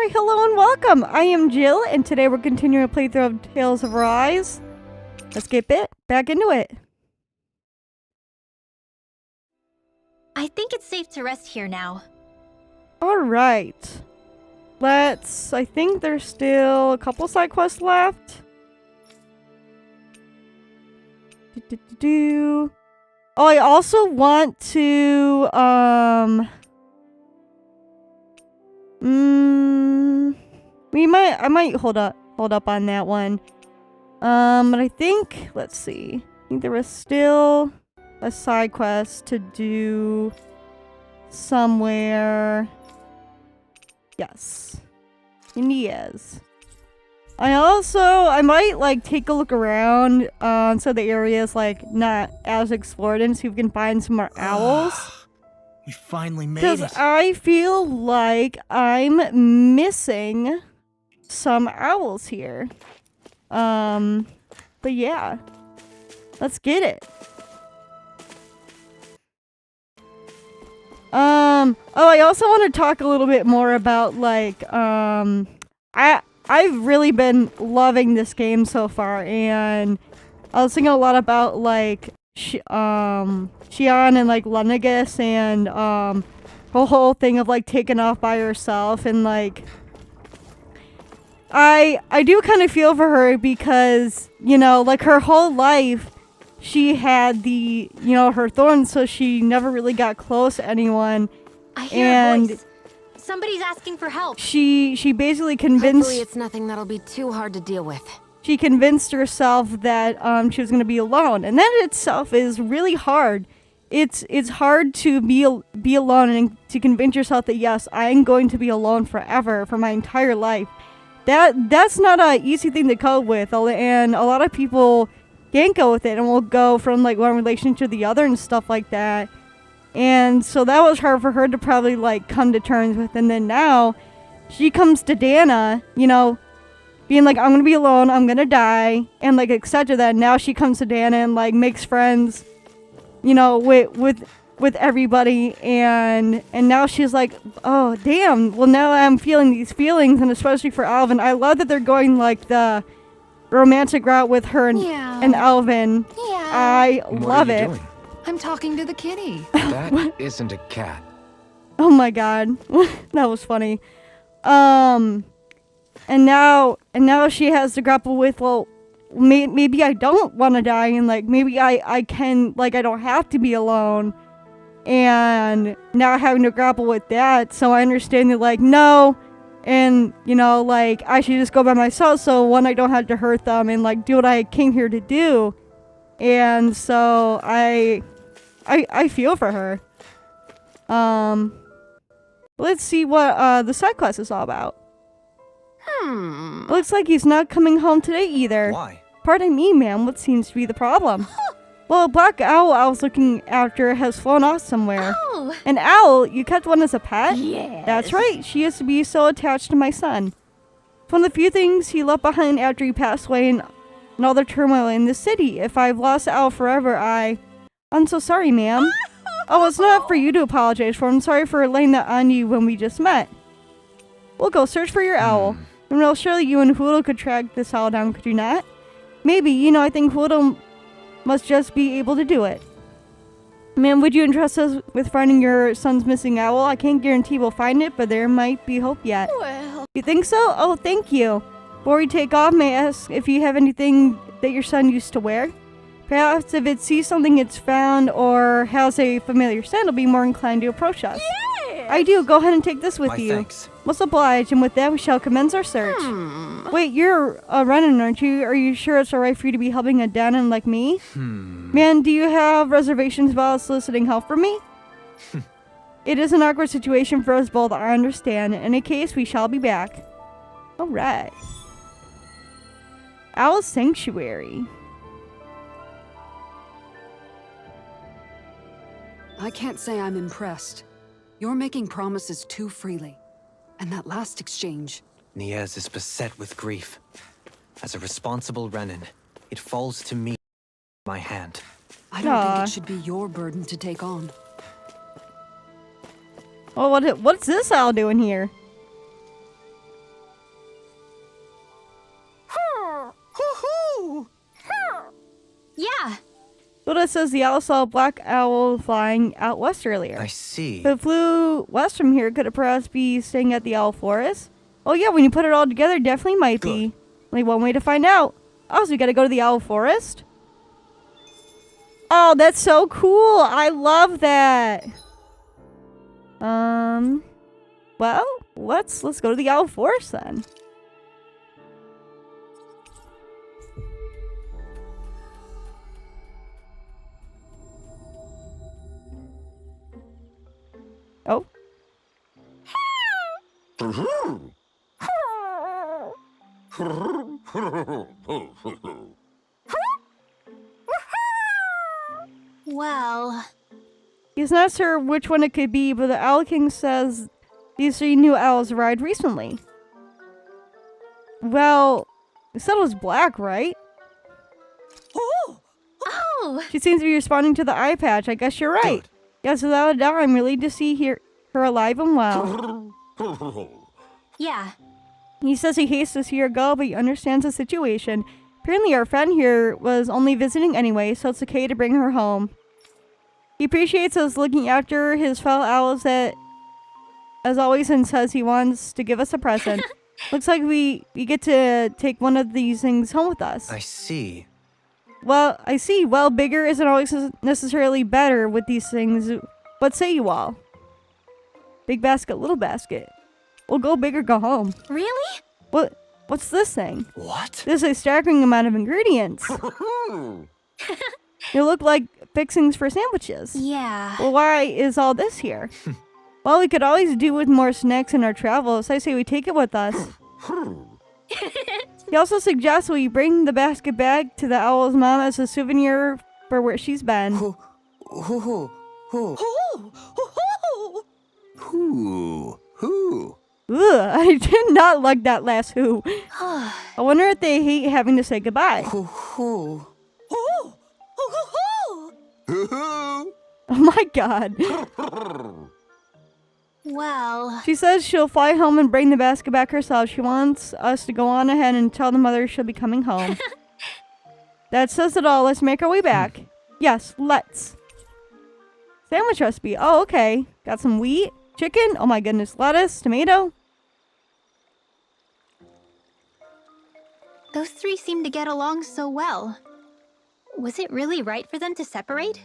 Alright, hello and welcome! I am Jill, and today we're continuing a playthrough of Tales of Arise. Let's get back into it. I think it's safe to rest here now. Alright. I think there's still a couple side quests left. Oh, I also want to, I might hold up on that one. But I think, let's see. I think there was still a side quest to do somewhere. Yes. Yes. I might, like, take a look around, so the area's, like, not as explored and see if we can find some more owls. We finally made it. Because I feel like I'm missing some owls here. But yeah. Let's get it. Oh, I also want to talk a little bit more about, like, I've really been loving this game so far, and I was thinking a lot about, like, Xion and, like, Lenegis, and, the whole thing of, like, taking off by herself, and, like, I do kind of feel for her because, you know, like, her whole life, she had her thorns, so she never really got close to anyone. I hear a voice. Somebody's asking for help. She basically convinced... Hopefully it's nothing that'll be too hard to deal with. She convinced herself that she was going to be alone, and that itself is really hard. It's hard to be alone and to convince yourself that, yes, I'm going to be alone forever, for my entire life. That's not an easy thing to cope with, and a lot of people can't go with it and will go from, like, one relationship to the other and stuff like that. And so that was hard for her to probably, like, come to terms with. And then now she comes to Dana, you know, being like, I'm gonna be alone, I'm gonna die, and, like, etc. That now she comes to Dana and, like, makes friends, you know, with everybody, and now she's like, oh damn, well now I'm feeling these feelings, and especially for Alvin. I love that they're going, like, the romantic route with her and Alvin. Yeah. I love it. Doing? I'm talking to the kitty. That isn't a cat. Oh my god. That was funny. And now she has to grapple with, well, maybe I don't want to die, and, like, maybe I can, like, I don't have to be alone. And now having to grapple with that, so I understand that, like, no, and, you know, like, I should just go by myself, so one, I don't have to hurt them, and, like, do what I came here to do. And so I feel for her. Let's see what the side quest is all about. Looks like he's not coming home today either. Why? Pardon me, ma'am, what seems to be the problem? Well, a black owl I was looking after has flown off somewhere. Oh. An owl? You kept one as a pet? Yes. That's right, she used to be so attached to my son. It's one of the few things he left behind after he passed away and all the turmoil in the city. If I've lost the owl forever, I'm so sorry, ma'am. Oh, it's not for you to apologize for. I'm sorry for laying that on you when we just met. We'll go search for your owl. And well, surely you and Hoodle could track this owl down, could you not? Maybe, you know, I think Hoodle must just be able to do it. Ma'am, would you entrust us with finding your son's missing owl? I can't guarantee we'll find it, but there might be hope yet. Well. You think so? Oh, thank you. Before we take off, may I ask if you have anything that your son used to wear? Perhaps if it sees something it's found or has a familiar scent, it'll be more inclined to approach us. Yeah. I do. Go ahead and take this with Why, you. thanks. Most obliged, and with that we shall commence our search. Wait, you're a Renan, aren't you? Are you sure it's alright for you to be helping a Danon like me? Man, do you have reservations about soliciting help from me? It is an awkward situation for us both, I understand. In any case, we shall be back. Alright. Owl Sanctuary. I can't say I'm impressed. You're making promises too freely. And that last exchange... Niaz is beset with grief. As a responsible Renan, it falls to me, my hand. I don't think it should be your burden to take on. Well, what's this owl doing here? Hilda says the owl saw a black owl flying out west earlier. I see. If it flew west from here, could it perhaps be staying at the owl forest? Oh yeah, when you put it all together, definitely might be. Only one way to find out. Oh, so we gotta go to the owl forest? Oh, that's so cool. I love that. Well, let's go to the owl forest then. Oh. Well, He's not sure which one it could be, but the Owl King says these 3 new owls arrived recently. Well, you said it was black, right? oh, She seems to be responding to the eye patch. I guess you're right. Good. Yes, without a doubt, I'm relieved to see her alive and well. yeah. He says he hates to see her go, but he understands the situation. Apparently our friend here was only visiting anyway, so it's okay to bring her home. He appreciates us looking after his fellow owls as always, and says he wants to give us a present. Looks like we get to take one of these things home with us. I see. Well, I see. Well, bigger isn't always necessarily better with these things. What say you all? Big basket, little basket. We'll go big or go home. Really? What's this thing? What? There's a staggering amount of ingredients. They look like fixings for sandwiches. Yeah. Well, why is all this here? Well, we could always do with more snacks in our travels. I say we take it with us. He also suggests we bring the basket back to the owl's mom as a souvenir for where she's been. Who? Ugh, I did not like that last who. I wonder if they hate having to say goodbye. Oh my god. Well, She says she'll fly home and bring the basket back herself. She wants us to go on ahead and tell the mother she'll be coming home. That says it all. Let's make our way back. Yes, let's. Sandwich recipe. Oh, okay. Got some wheat, chicken. Oh my goodness. Lettuce, tomato. those 3 seem to get along so well. Was it really right for them to separate?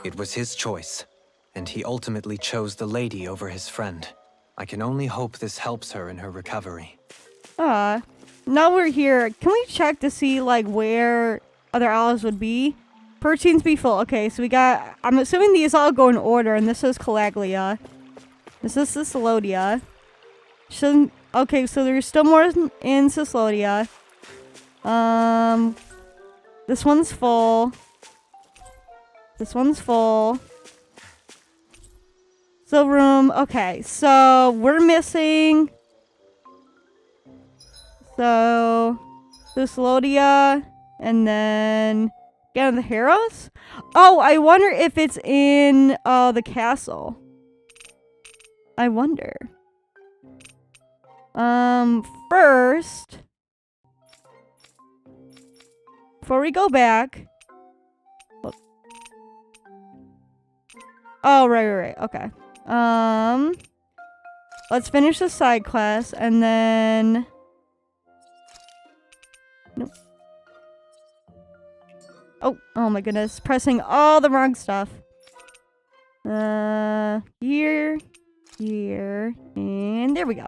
It was his choice, and he ultimately chose the lady over his friend. I can only hope this helps her in her recovery. Now we're here. Can we check to see, like, where other owls would be? Perch seems to be full. Okay, so we got... I'm assuming these all go in order, and this is Calaglia. This is Ciclodia. Okay, so there's still more in Ciclodia. This one's full. This one's full. Silver room. Okay, so we're missing... So, Ciclodia, and then again the Harrows. Oh, I wonder if it's in the castle. I wonder. First, before we go back. Look. Oh, right. Okay. Let's finish the side quest and then. Nope. Oh my goodness. Pressing all the wrong stuff. Here, and there we go.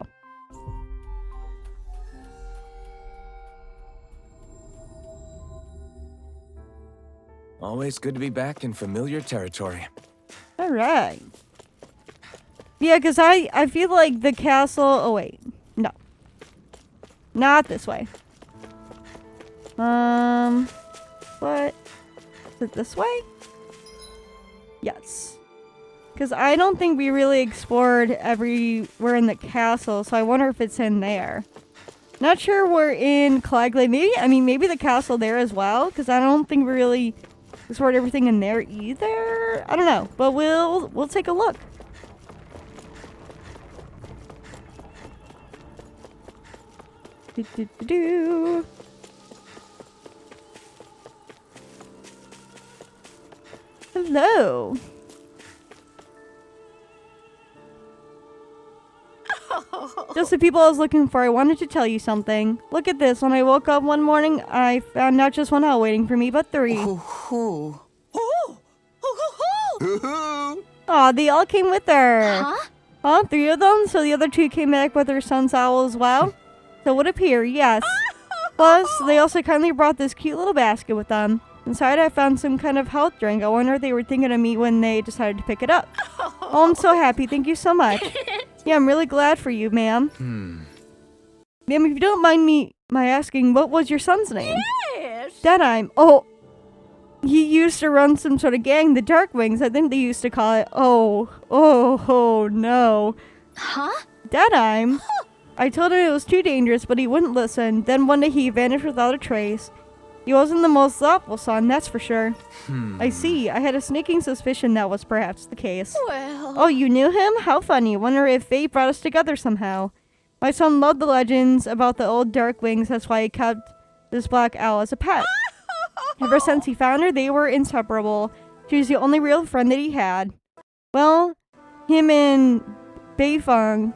Always good to be back in familiar territory. Alright. Yeah, because I feel like the castle... Oh, wait. No. Not this way. What? Is it this way? Yes. Because I don't think we really explored everywhere in the castle, so I wonder if it's in there. Not sure we're in Calaglia. Maybe the castle there as well, because I don't think we really explored everything in there either. I don't know, but we'll take a look. Hello. Just the people I was looking for. I wanted to tell you something. Look at this. When I woke up one morning, I found not just one owl waiting for me, but 3. Aw, they all came with her. Huh? Huh? 3 of them? So the other 2 came back with their son's owl as well? So it would appear, yes. Plus, they also kindly brought this cute little basket with them. Inside, I found some kind of health drink. I wonder if they were thinking of me when they decided to pick it up. Oh, I'm so happy. Thank you so much. Yeah, I'm really glad for you, ma'am. Ma'am, if you don't mind my asking, what was your son's name? Yes. Deadeye. Oh, he used to run some sort of gang, the Dark Wings. I think they used to call it. Oh, no. Huh? Deadeye. I told him it was too dangerous, but he wouldn't listen. Then one day he vanished without a trace. He wasn't the most thoughtful son, that's for sure. I see. I had a sneaking suspicion that was perhaps the case. Well. Oh, you knew him? How funny. Wonder if fate brought us together somehow. My son loved the legends about the old Dark Wings. That's why he kept this black owl as a pet. Ever since he found her, they were inseparable. She was the only real friend that he had. Well, him and Beifeng,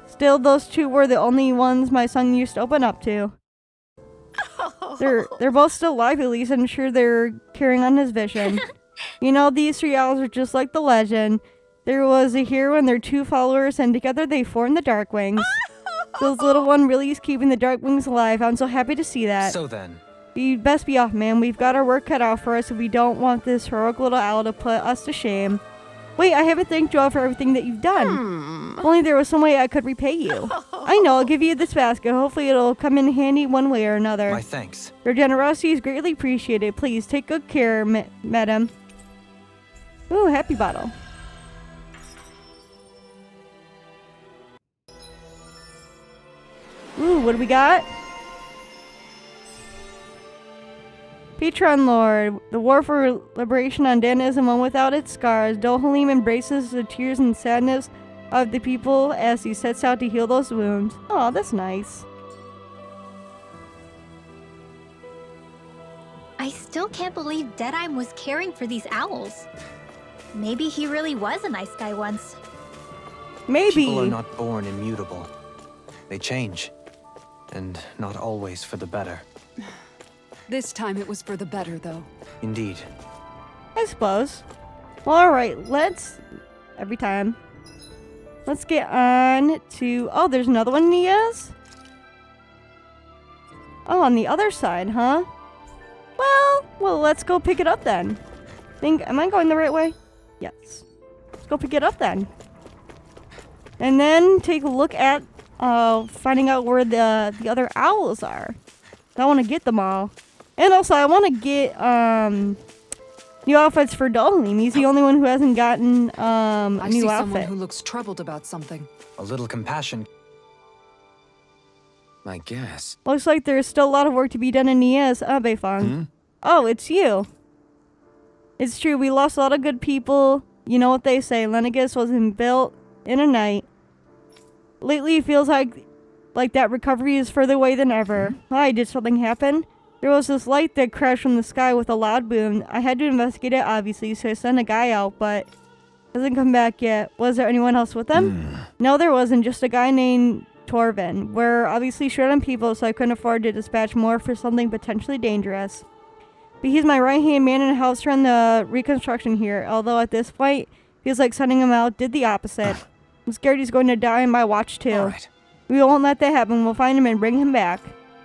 still those 2 were the only ones my son used to open up to. They're both still alive, at least. I'm sure they're carrying on his vision. You know, these 3 owls are just like the legend. There was a hero and their 2 followers, and together they formed the Dark Wings. This little one really is keeping the Dark Wings alive. I'm so happy to see that. So then, We best be off, man. We've got our work cut out for us if we don't want this heroic little owl to put us to shame. Wait, I haven't thanked you all for everything that you've done. If only there was some way I could repay you. I know, I'll give you this basket. Hopefully it'll come in handy one way or another. my thanks. Your generosity is greatly appreciated. Please take good care, madam. Ooh, happy bottle. Ooh, what do we got? Patron Lord, the war for liberation on Dana isn't one without its scars. Dohalim embraces the tears and sadness of the people as he sets out to heal those wounds. Oh, that's nice. I still can't believe Deadeye was caring for these owls. Maybe he really was a nice guy once. Maybe. People are not born immutable. They change. And not always for the better. This time it was for the better, though. Indeed. I suppose. Well, alright, let's... Every time. Let's get on to... Oh, there's another one he has? Oh, on the other side, huh? Well, let's go pick it up then. Am I going the right way? Yes. Let's go pick it up then. And then take a look at finding out where the other owls are. I want to get them all. And also, I want to get new outfits for Dohalim. He's the only one who hasn't gotten a I see new someone outfit. who looks troubled about something. A little compassion. I guess. Looks like there's still a lot of work to be done in Nias, Beifeng. Oh, it's you. It's true, we lost a lot of good people. You know what they say, Lenegis wasn't built in a night. Lately, it feels like that recovery is further away than ever. Why, did something happen? There was this light that crashed from the sky with a loud boom. I had to investigate it, obviously, so I sent a guy out, but hasn't come back yet. Was there anyone else with them? No, there wasn't. Just a guy named Torvin. We're obviously short on people, so I couldn't afford to dispatch more for something potentially dangerous. But he's my right-hand man and helps run the reconstruction here, although at this point, feels like sending him out did the opposite. I'm scared he's going to die on my watch, too. All right. We won't let that happen. We'll find him and bring him back.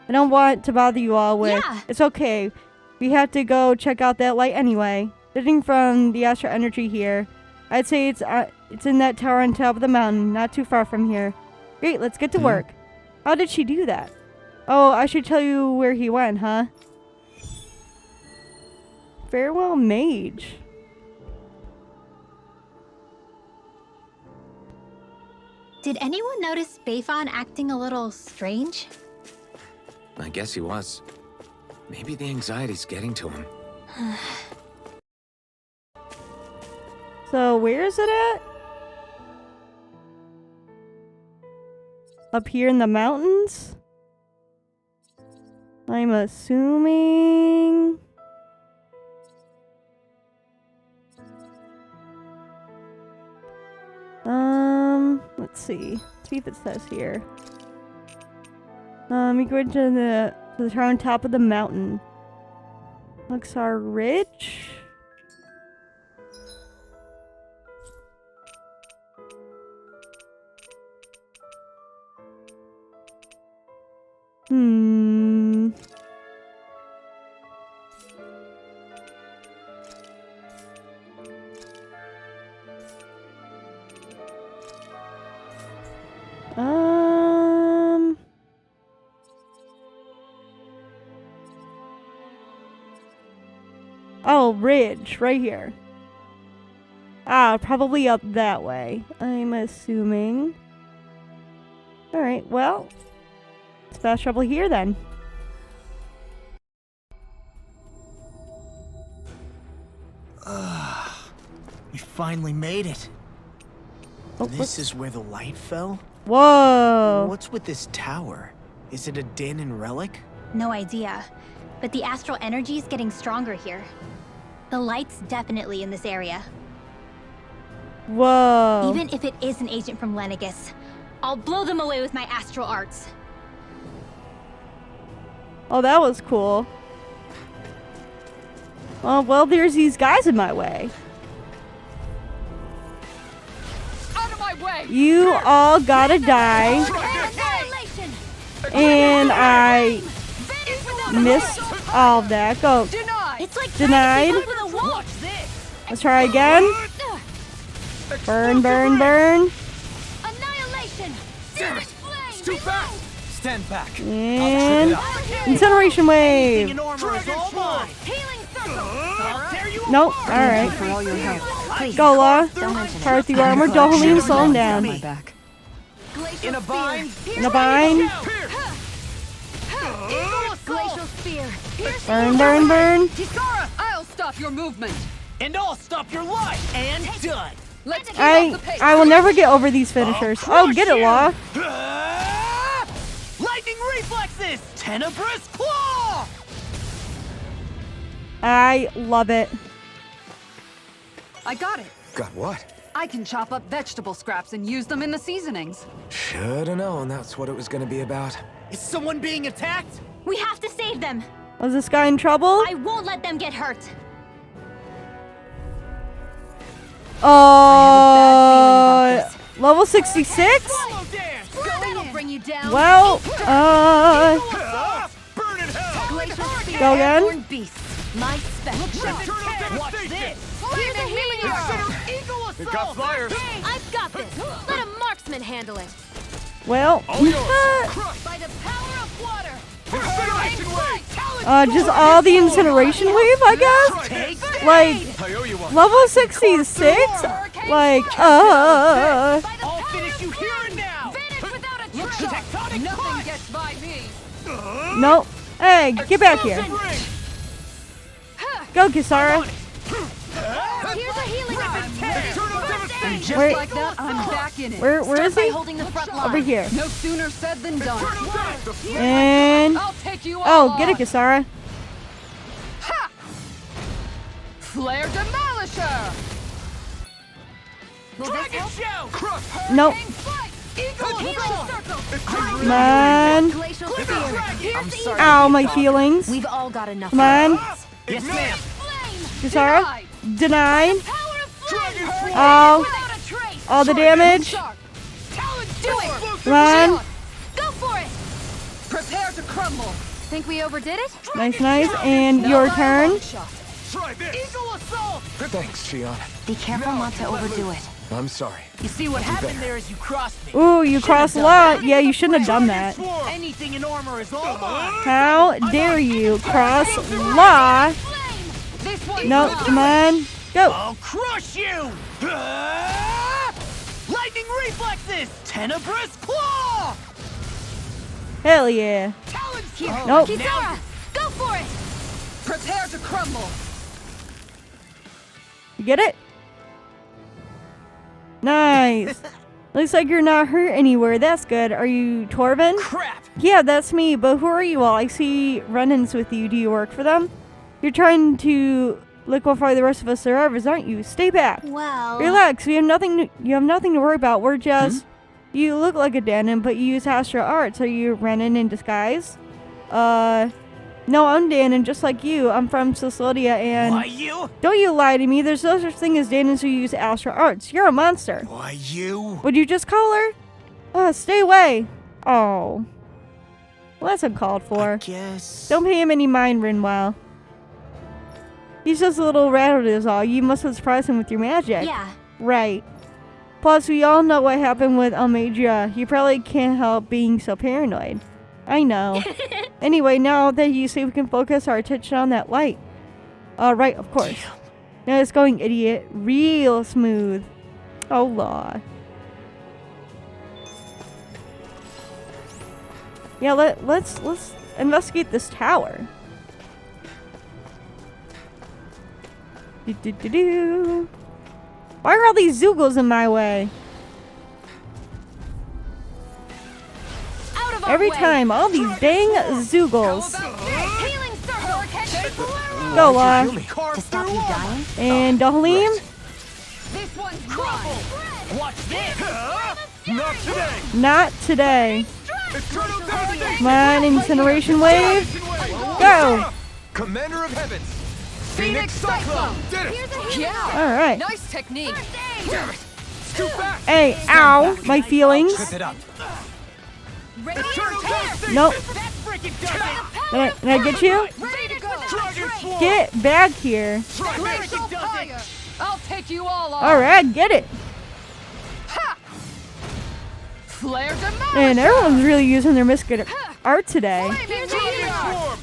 I don't want to bother you all with... Yeah. It's okay. We have to go check out that light anyway. Judging from the astral energy here, I'd say it's in that tower on top of the mountain, not too far from here. Great, let's get to work. How did she do that? Oh, I should tell you where he went, huh? Farewell, mage. Did anyone notice Beifeng acting a little strange? I guess he was. Maybe the anxiety's getting to him. So, where is it at? Up here in the mountains? I'm assuming... see. Let's see if it says here. You go to the town on top of the mountain. Luxar Ridge? Oh, ridge, right here. Ah, probably up that way, I'm assuming. Alright, well, it's fast travel here then. We finally made it. Oh, This is where the light fell? Whoa! What's with this tower? Is it a Din and relic? No idea. But the astral energy is getting stronger here. The light's definitely in this area. Whoa! Even if it is an agent from Lenegis, I'll blow them away with my astral arts. Oh, that was cool. Oh, well, there's these guys in my way. Out of my way! You all gotta die. Annihilation! And I missed all of that. Go. It's like Denied. trying to keep up with a wolf. Let's try again. Burn, burn, burn. Annihilation! Damn it! It's too fast! Stand back. And incineration wave. Anything in armor is all mine. Healing circle! I'll tear you Nope. apart. Alright. For all your help. Please, Go, Law. don't mention it. Fire through armor. Don't leave him slow him down. My back. In a bind. In a bind. Glacial spear. Burn, burn, burn. Kisara, I'll stop your movement. And I'll stop your life. And done. Let's keep up the pace. I will never get over these finishers. Oh, get it, Law. Lightning reflexes. Tenebrous claw. I love it. I got it. Got what? I can chop up vegetable scraps and use them in the seasonings. Should've known that's what it was gonna be about. Is someone being attacked? We have to save them. Was this guy in trouble? I won't let them get hurt. Level 66? Follow dance. That'll bring you down. Well, Burn in hell. Glacial spear. Go again. Airborne beast. My special. Watch this. Here's a healing arrow. Eagle assault. It got flyers. I've got this. Let a marksman handle it. well, By the power of water. just all the incineration wave, I guess? Like, I owe you one. level 66? Like, I'll finish you here and now. Vanish without a trace. Tectonic Nothing gets by me. nope. Hey, get back here. Go, Kisara. Here's a healing arrow. And just Wait. like that, I'm back in it. Where is By he? holding the front line. Over here. No sooner said than done. And I'll take you all oh, get it, on. Kisara. Flare Demolisher! Will this help? Nope. Come on. Glacial spear. Here's the Ow, my feelings. We've all got enough. Come on. Yes, ma'am. Kisara. Denied. Denied. Oh, Without a trace. all the damage. Do it. Come on. Go for it. Prepare to crumble. Think we overdid it? Nice, nice. And your turn. Try this. Eagle assault. Thanks, Shion. Be careful not to overdo it. I'm sorry. You see what happened there is you crossed me. Ooh, you crossed a lot. Yeah, you shouldn't have done that. Anything in armor is all mine. How dare you cross law? This one. No, come on. Go. I'll crush you. Lightning reflexes. Tenebrous claw. Hell yeah. Talon Nope. Kisara, go for it. Prepare to crumble. You get it? Nice. Looks like you're not hurt anywhere. That's good. Are you Torvin? Crap. Yeah, that's me. But who are you all? I see run-ins with you. Do you work for them? You're trying to liquefy the rest of us survivors, aren't you? Stay back. Well, Relax. You have nothing to worry about. We're just You look like a Danon, but you use astral arts. Are you Renan in disguise? No, I'm Danon, just like you. I'm from Sicilia, and... Why you? Don't you lie to me. There's no such thing as Danons who use astral arts. You're a monster. Why you? Would you just call her? Stay away. Oh. Well, that's uncalled for. Guess. Don't pay him any mind, Rinwell. He's just a little rattled is all. You must have surprised him with your magic. Yeah. Right. Plus, we all know what happened with Almadria. You probably can't help being so paranoid. I know. Anyway, now that you say we can focus our attention on that light. Right, of course. Now it's going, idiot. Real smooth. Oh, law. Yeah, let's investigate this tower. Do. Why are all these Zoogles in my way? Out of our Every way. time, all these dang Zoogles. Healing circle. Go, Law. To stop you dying? And Dahalim. This one's mine. Watch this. Not today. Not today. Eternal devastation. Come on, incineration wave. Go. Commander of Heavens. Phoenix Cyclone. Did it. Yeah! Alright. Nice technique! Damn it. Scoot back. Hey, ow. My feelings. Trip it up. Eternal devastation. Nope. That freaking does it. Can I get you? Ready to go! Dragon Swarm. Get back here. Freaking does it. I'll take you all on! Alright, get it. Flare demolish! And everyone's really using their mystic art today. Flaming Dragon meteor! Swarm.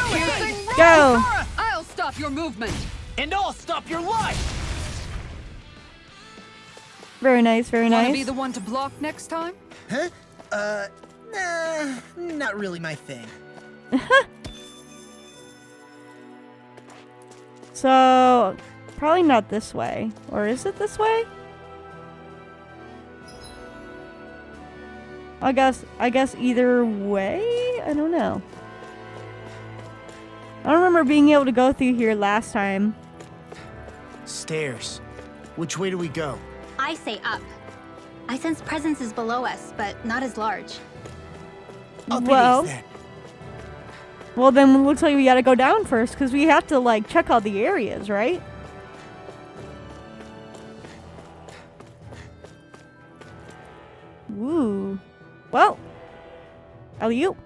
Piercing ray! Go. I'll stop your movement! And I'll stop your life. Very nice, very Wanna nice. be the one to block next time? Huh? Nah, not really my thing. So, probably not this way. Or is it this way? I guess either way? I don't know. I don't remember being able to go through here last time. Stairs. Which way do we go? I say up. I sense presences below us, but not as large. Up Well- it is then. Well, then it looks like we gotta go down first, because we have to, like, check all the areas, right? Ooh. Well. Alley-oop.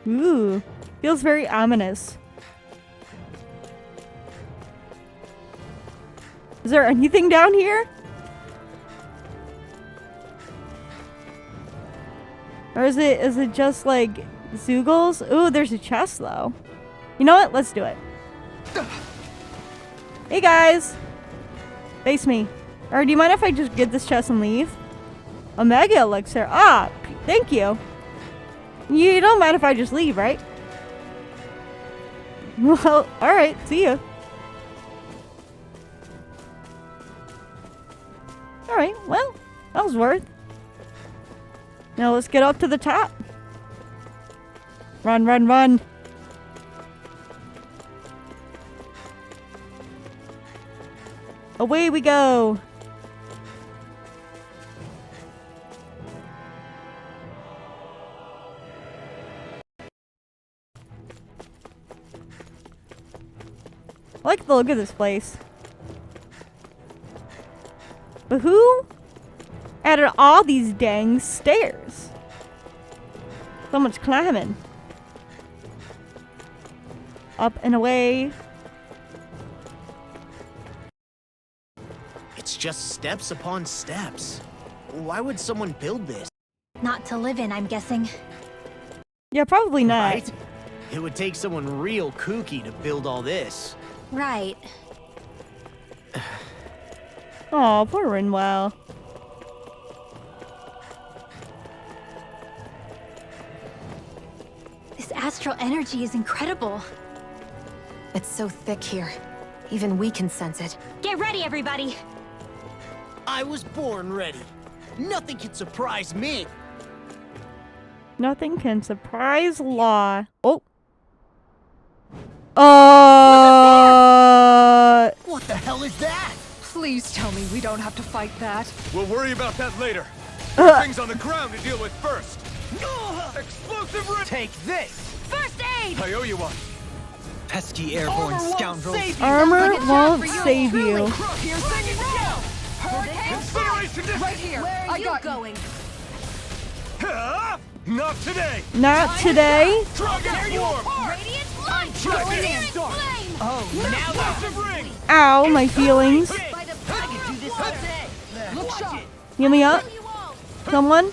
Ooh. Feels very ominous. Is there anything down here? Or is it just like Zoogles? Ooh, there's a chest though. You know what? Let's do it. Hey guys! Face me. Or do you mind if I just get this chest and leave? A mega elixir. Ah, thank you. You don't mind if I just leave, right? Well, alright, see ya. Alright, well, that was worth. Now let's get up to the top. Run, run, run. Away we go. I like the look of this place. But who added all these dang stairs? So much climbing. Up and away. It's just steps upon steps. Why would someone build this? Not to live in, I'm guessing. Yeah, probably not. Right? It would take someone real kooky to build all this. Right. Oh, poor Rinwell. This astral energy is incredible. It's so thick here. Even we can sense it. Get ready, everybody. I was born ready. Nothing can surprise me. Nothing can surprise Law. Oh. What the hell is that? Please tell me we don't have to fight that. We'll worry about that later. There are things on the ground to deal with first. Explosive rip! Take this. First aid! I owe you one. Pesky airborne Armor won't scoundrels. save you. Armor Like a job won't for you, save truly. you. Here's Incineration distance! right here. Where are I you got going? Not today! Not today. Dragon form! Radiant light! Dragon Searing dark. flame! Oh, now Explosive ring! Ow, my feelings. By the I can do this all day. Look sharp. Heal me up. you all! Someone.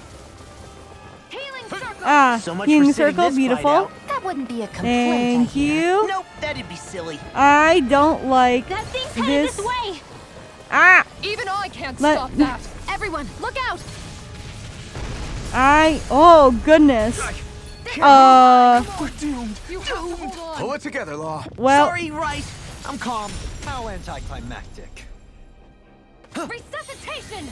Healing circle! Ah, So much healing for sitting circle. this fight Beautiful. out. That wouldn't be a complaint. Thank you. Nope, that'd be silly. I don't like That thing's headed this. this way! Ah, Even I can't Let- stop that. Everyone, look out! oh goodness. We're doomed. You have to hold on. Pull it together, Law. Well, Sorry, right. I'm calm. How anticlimactic. Resuscitation!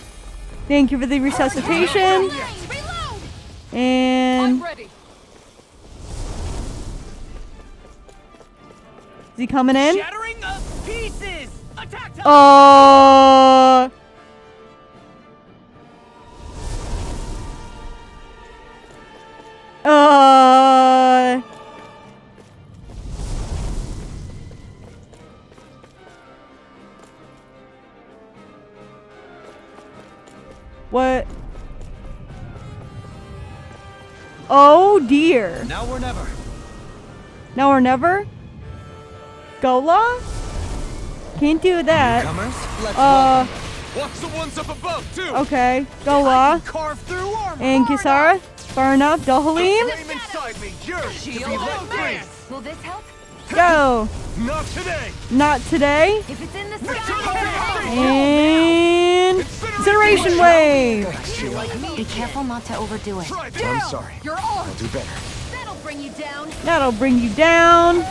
thank you for the resuscitation. Reload! I'm And ready. is he coming in? Shattering of pieces. Attack time. Uh, what? Oh dear. Now or never. Now or never? Gola? Can't do that. Comers, let's Uh, Watch the ones up above, too! okay. Gola. Carve through armor. And Kisara. Far enough. Dohalim. Flame inside me, yours to be Shield let of free! man. Will this help? Go. Not today! Not today. If it's in the Return sky, to And incineration wave. Be careful not to overdo it. Try I'm this! sorry. You're on. I'll do better. that'll bring you down. That'll bring you down.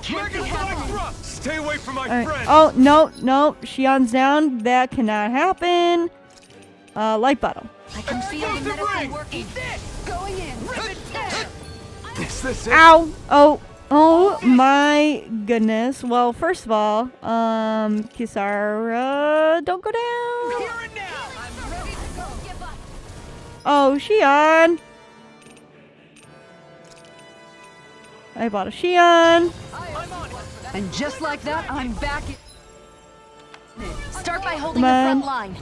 Dragon fly thrust! Stay away from my All right. friend! Oh no, no. Shion's down. That cannot happen. Light bottle. I can feel the Explosive medicine ring. working. Going in. Is this it? Ow. Oh my goodness. Well, first of all, Kisara, don't go down. Here and now! I'm ready to go. Give up. Oh, Shion. I bought a Shion. And just like that, I'm back. Start by holding Come the on. front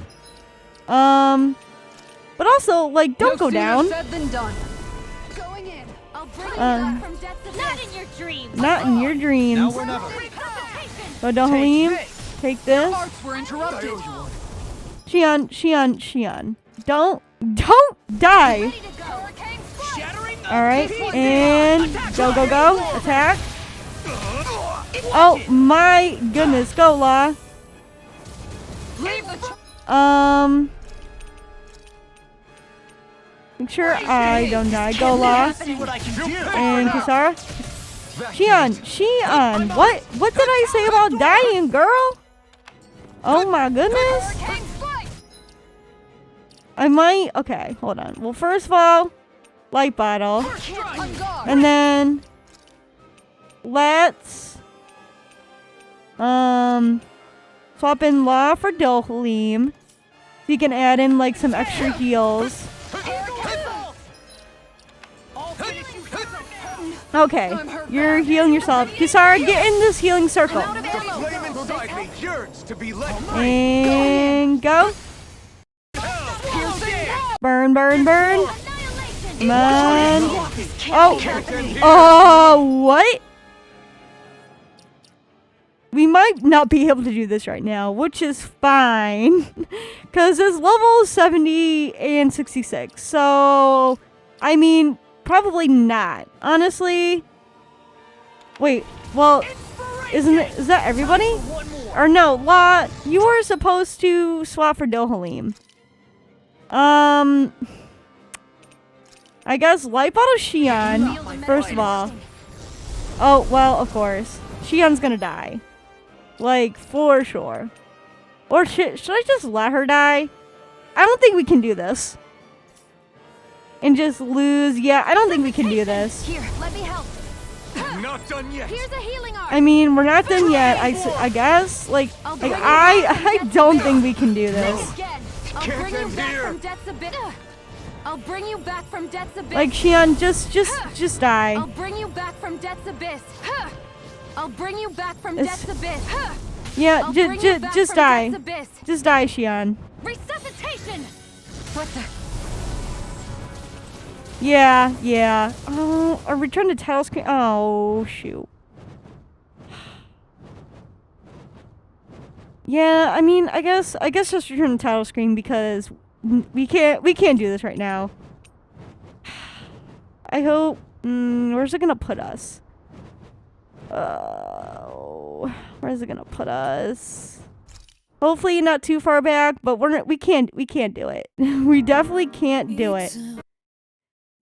line. But also, like, don't go No sooner down. said than done. Going in. I'll bring you Um, back from death to not in your dreams. Not in your Now dreams. or never. Resuscitation. Oh, Dohalim, this. take this. Hearts were interrupted. Shion. Don't die. Ready to go. Hurricane strike. Shattering of All right, pieces. and go. Attack. Oh my goodness, go La. Leave the Make sure I don't die. Go La. See what I can do. And Kisara. Shion. What did I say about dying, girl? Oh my goodness. Hurricane strike. I might. Okay, hold on. Well, first of all, light bottle, on guard. and then let's swap in La for Dohalim, so you can add in like some extra heals. Okay, you're healing yourself. Kisara, get in this healing circle. The flame inside me yearns to be let free! And go. Burn. Annihilation. Come on. Oh, what? We might not be able to do this right now, which is fine. Because it's level 70 and 66. So, I mean, probably not. Honestly. Wait, well, is that everybody? Or no, La, you were supposed to swap for Dohalim. I guess light bottle Shion, first of all. Oh, well, of course. Shion's gonna die. Like, for sure. Or should I just let her die? I don't think we can do this. And just lose. Yeah, I don't think we can do this. Here, let me help. Not done yet. Here's a healing arm. I mean, we're not done yet. I guess. Like I don't think we can do this. Again. I'll Can't bring you end back here. from death's abyss. I'll bring you back from death's abyss. Like Xian, just die. I'll bring you back from death's abyss. I'll bring you back from It's- death's abyss. Yeah, I'll bring you back just from die. death's abyss. Just die, Xian. Resuscitation. What the? Yeah. Oh, a return to title screen. Oh, shoot. Yeah, I mean, I guess just return to title screen because we can't do this right now. I hope. Where's it gonna put us? Where's it gonna put us? Hopefully not too far back, but we can't do it. We definitely can't do it.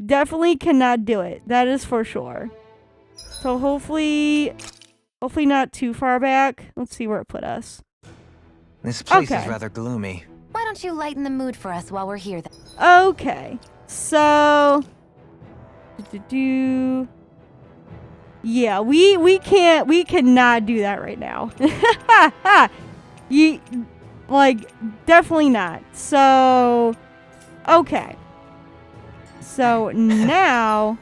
Definitely cannot do it. That is for sure. So hopefully not too far back. Let's see where it put us. This place Okay. is rather gloomy. Why don't you lighten the mood for us while we're here then? Okay. So yeah, we cannot do that right now. Definitely not. So okay. So now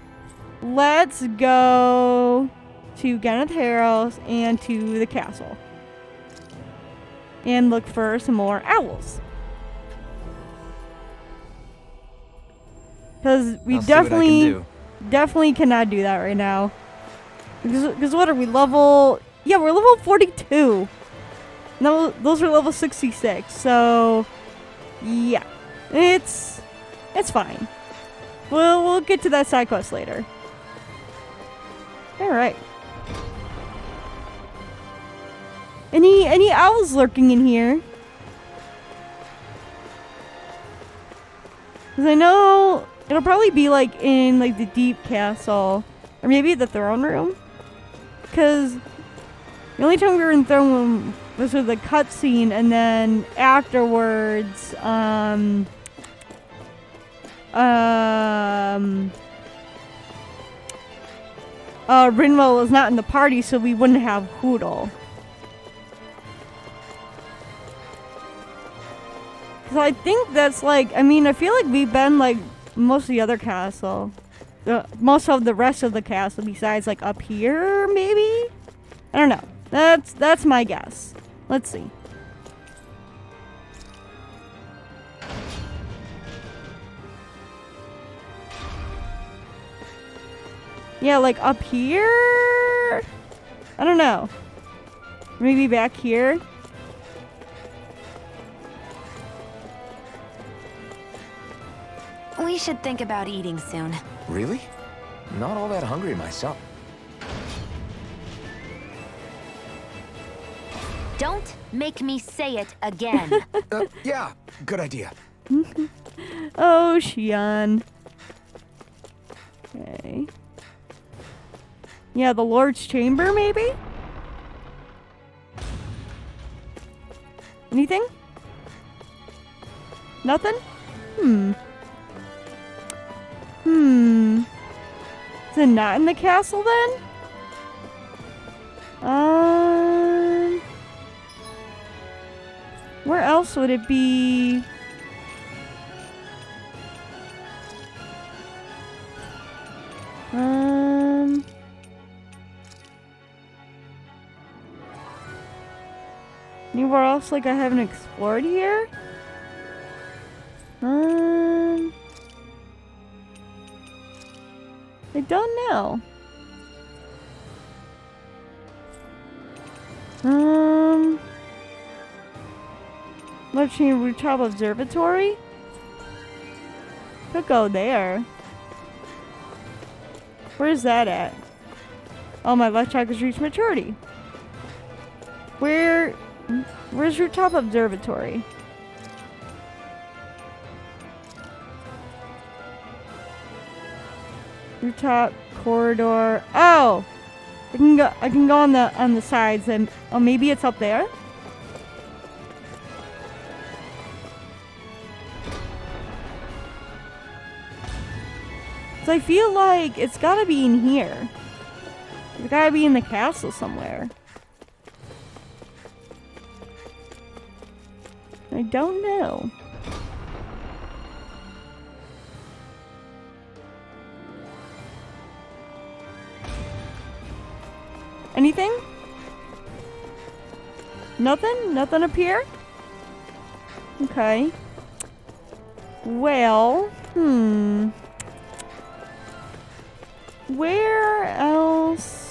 let's go to Ganeth Harrows and to the castle. And look for some more owls. Because we I'll see what I can do. definitely cannot do that right now. Because what are we, level... Yeah, we're level 42. No, those are level 66. So, yeah. It's fine. We'll get to that side quest later. Alright. Any owls lurking in here? Because I know it'll probably be like in like the deep castle. Or maybe the throne room. Because the only time we were in throne room was with the cutscene, and then afterwards, Rinwell was not in the party, so we wouldn't have Hoodle. So I think that's like, I mean, I feel like we've been like most of the other castle. Most of the rest of the castle besides like up here, maybe? I don't know. That's my guess. Let's see. Yeah, like up here? I don't know. Maybe back here? We should think about eating soon. Really? Not all that hungry myself. Don't make me say it again. Yeah, good idea. Oh, Xian. Okay. Yeah, the Lord's Chamber, maybe? Anything? Nothing? Is it not in the castle then? Where else would it be? Anywhere else like I haven't explored here? I don't know. Lurching Rooftop Observatory? Could go there. Where's that at? Oh, my left track has reached maturity. Where's Rooftop Observatory? Rooftop corridor. Oh, I can go on the sides, and oh, maybe it's up there. So I feel like it's gotta be in here. It's gotta be in the castle somewhere. I don't know. Anything? Nothing? Nothing up here? Okay. Well, where else?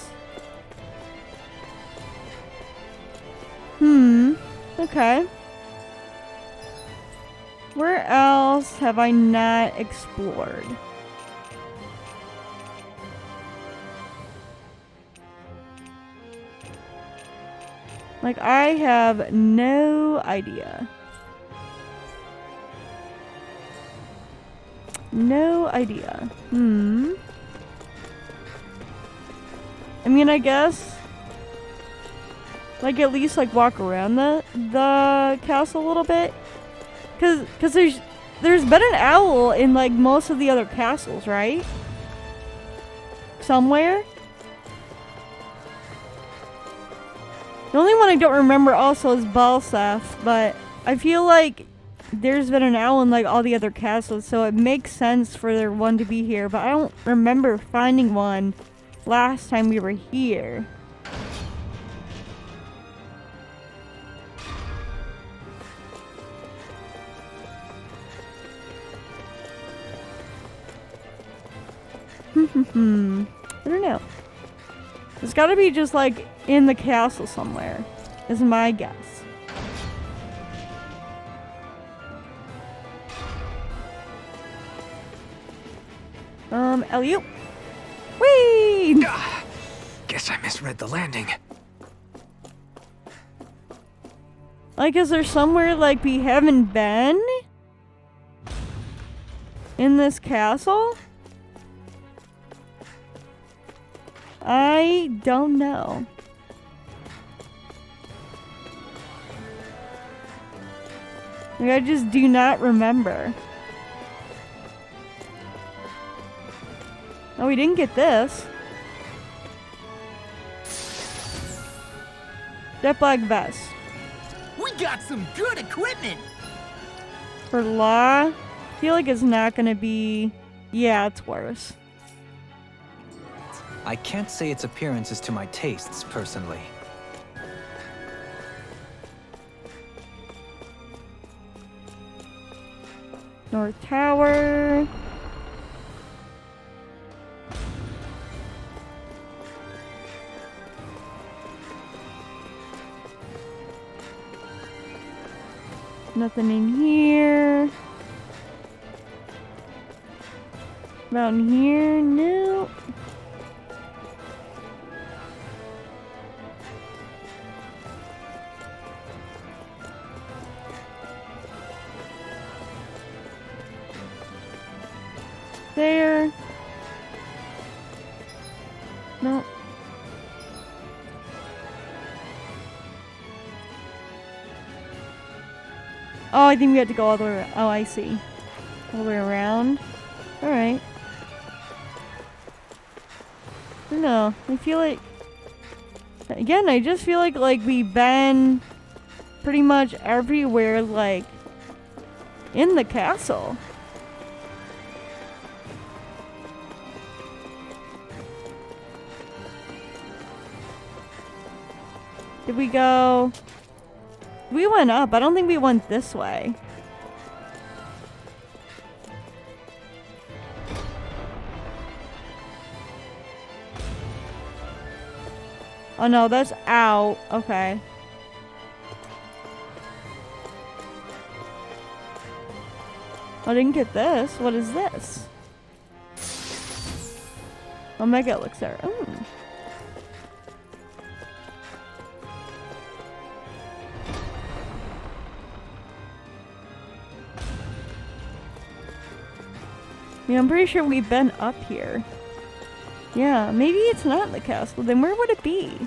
Okay. Where else have I not explored? Like, I have no idea. No idea. I mean, I guess, like, at least, like, walk around the castle a little bit. Cause there's been an owl in, like, most of the other castles, right? Somewhere? The only one I don't remember also is Balsaf, but I feel like there's been an owl in like all the other castles, so it makes sense for there one to be here, but I don't remember finding one last time we were here. I don't know. It's gotta be just like in the castle somewhere, is my guess. Elliot. Whee! Guess I misread the landing. Like, is there somewhere like we haven't been in this castle? I don't know. Like, I just do not remember. Oh, we didn't get this. Jet black vest. We got some good equipment. For law, I feel like it's not gonna be... Yeah, it's worse. I can't say its appearance is to my tastes, personally. North Tower. Nothing in here. Mountain here? No. There. No. Oh, I think we have to go all the way. Oh, I see. All the way around. All right. I don't know. I feel like, again, I just feel like we've been pretty much everywhere, like in the castle. Did we go? We went up. I don't think we went this way. Oh no, that's out. Okay. I didn't get this. What is this? Omega looks there. Ooh. Yeah, I'm pretty sure we've been up here. Yeah, maybe it's not in the castle. Then where would it be?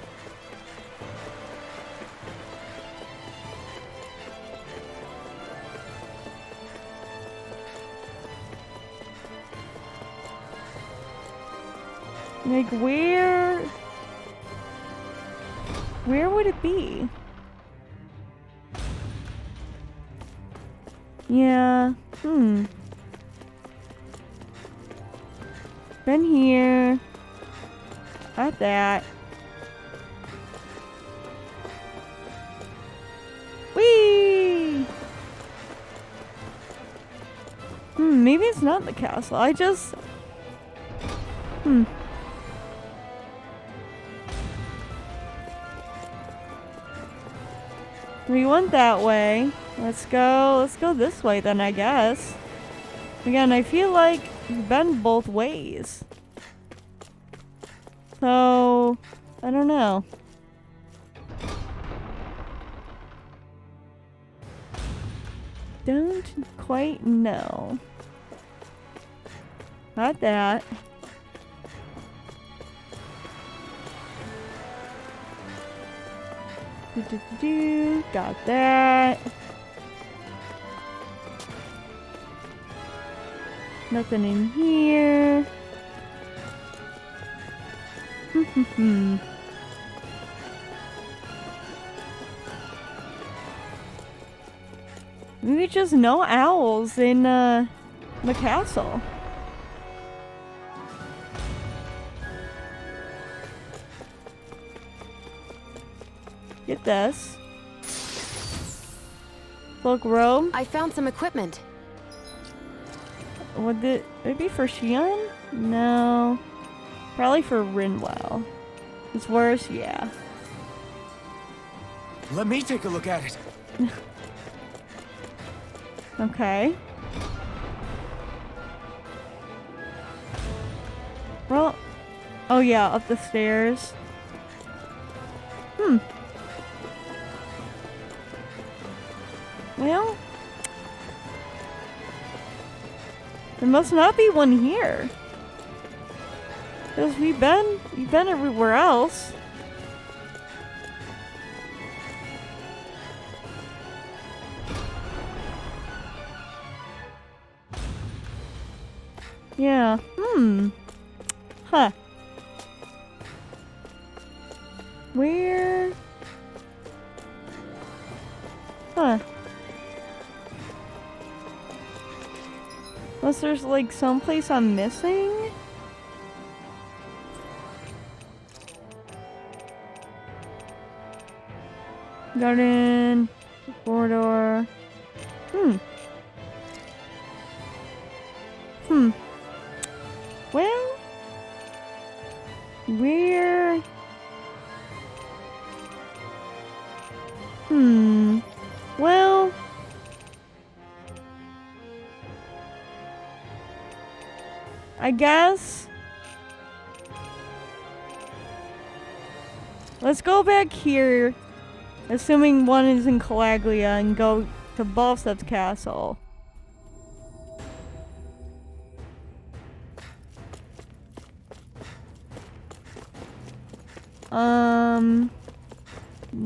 Like, where Where would it be? Yeah. Been here. Got that. Whee! Maybe it's not the castle. I just... We went that way. Let's go this way then, I guess. Again, I feel like we've been both ways. So, I don't know. Don't quite know. Not that. Got that. Nothing in here. Maybe just no owls in the castle. Get this. Look, robe. I found some equipment. Would it be for Xion? No. Probably for Rinwell. It's worse, yeah. Let me take a look at it. Okay. Well, oh yeah, up the stairs. Well, there must not be one here. Because we've been everywhere else. Yeah. Huh. Where? Huh. Unless there's like someplace I'm missing? Garden. Corridor. Well, where? Well, I guess let's go back here, assuming one is in Calaglia, and go to Balstad's castle.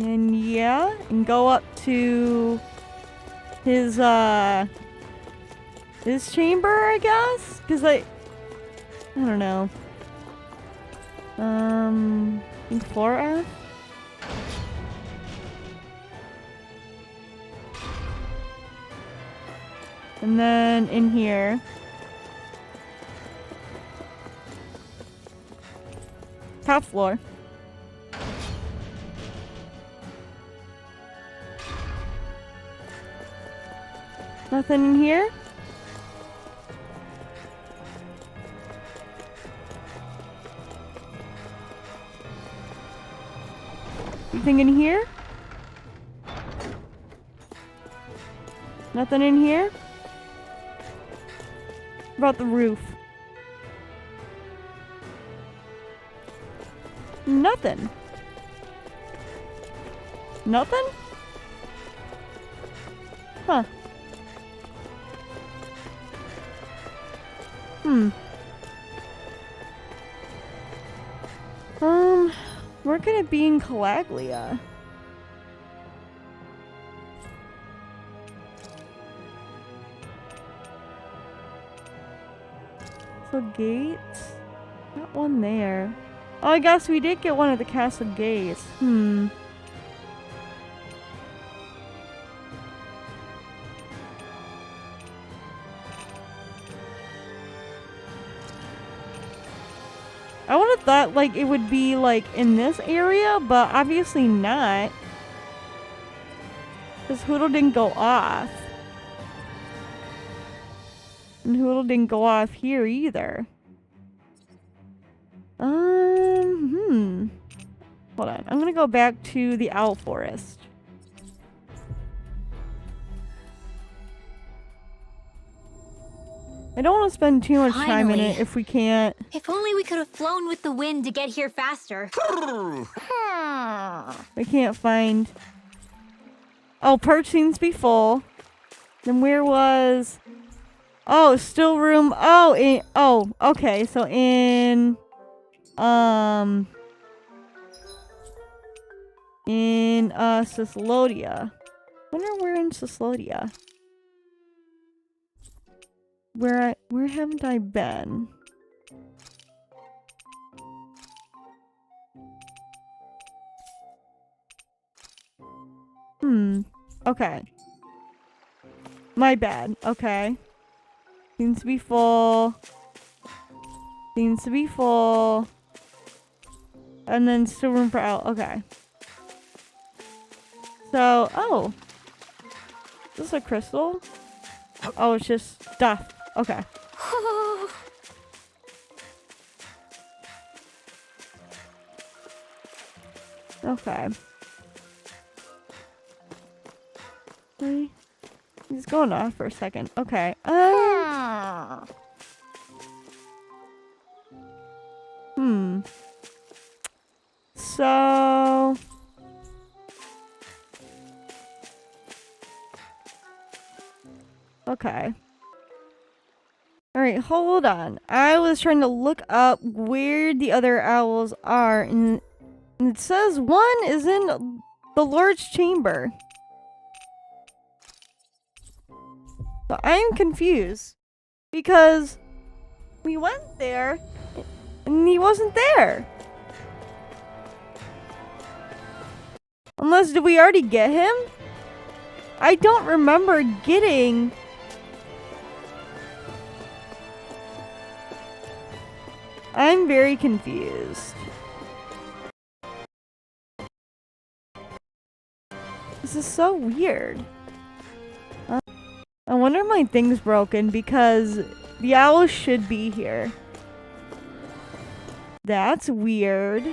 And yeah, and go up to his chamber, I guess? Cause I don't know. In floor F? And then in here. Top floor. Nothing in here? Anything in here? Nothing in here? What about the roof? Nothing. Nothing? Huh. Where could it be in Calaglia? So gates? Not one there. Oh, I guess we did get one at the castle gates. thought like it would be like in this area, but obviously not. Because Hoodle didn't go off. And Hoodle didn't go off here either. Hold on. I'm gonna go back to the Owl Forest. I don't want to spend too much time in it if we can't. If only we could have flown with the wind to get here faster. I can't find. Oh, perch seems to be full. Then where was? Oh, still room. Oh, okay. So in Ciclodia. Wonder where in Ciclodia. Where haven't I been? Okay. My bad. Okay. Seems to be full. Seems to be full. And then still room for out. Okay. So, oh. Is this a crystal? Oh, it's just stuff. Okay. Okay. He's going off for a second. Okay. So... Okay. Alright, hold on. I was trying to look up where the other owls are, and it says one is in the Lord's Chamber. So I'm confused. Because we went there, and he wasn't there. Unless, did we already get him? I don't remember getting... I'm very confused. This is so weird. I wonder if my thing's broken because the owl should be here. That's weird.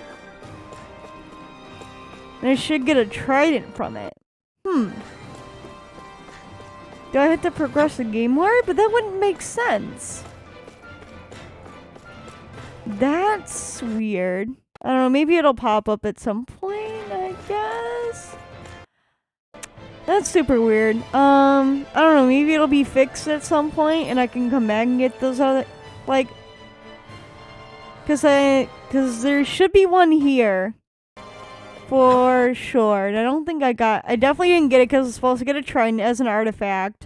And I should get a trident from it. Do I have to progress the game more? But that wouldn't make sense. That's weird. I don't know, maybe it'll pop up at some point, I guess. That's super weird. I don't know, maybe it'll be fixed at some point and I can come back and get those other, like, cause there should be one here. For sure. And I don't think I definitely didn't get it because I was supposed to get a trident as an artifact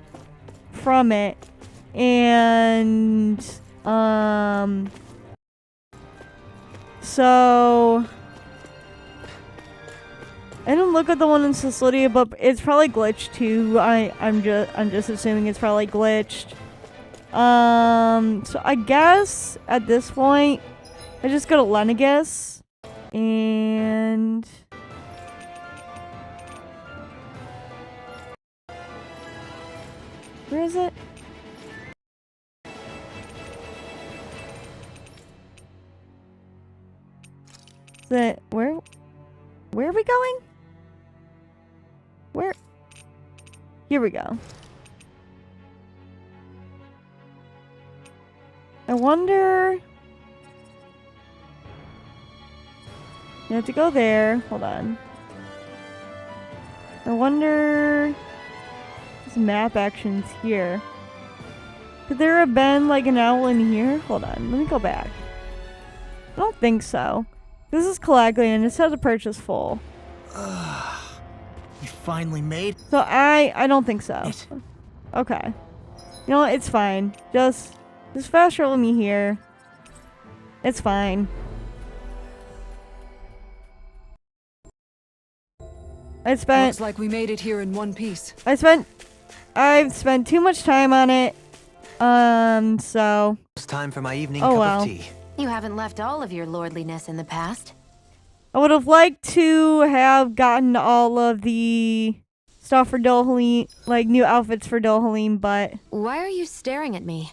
from it. And, so I didn't look at the one in Ciclodia, but it's probably glitched too. I'm just assuming it's probably glitched. So I guess at this point I just go to Lenegis and where is it? Where are we going? Where? Here we go. I wonder... You have to go there. Hold on. I wonder... This map action's here. Could there have been like an owl in here? Hold on. Let me go back. I don't think so. This is Calaglia, it says the purchase full. You finally made So I don't think so. it. Okay. You know what? It's fine. Just fast travel me here. It's fine. Looks like we made it here in one piece. I've spent too much time on it. So. It's time for my evening Oh, cup well. of tea. You haven't left all of your lordliness in the past. I would have liked to have gotten all of the stuff for Dohalim, like new outfits for Dohalim, but Why are you staring at me?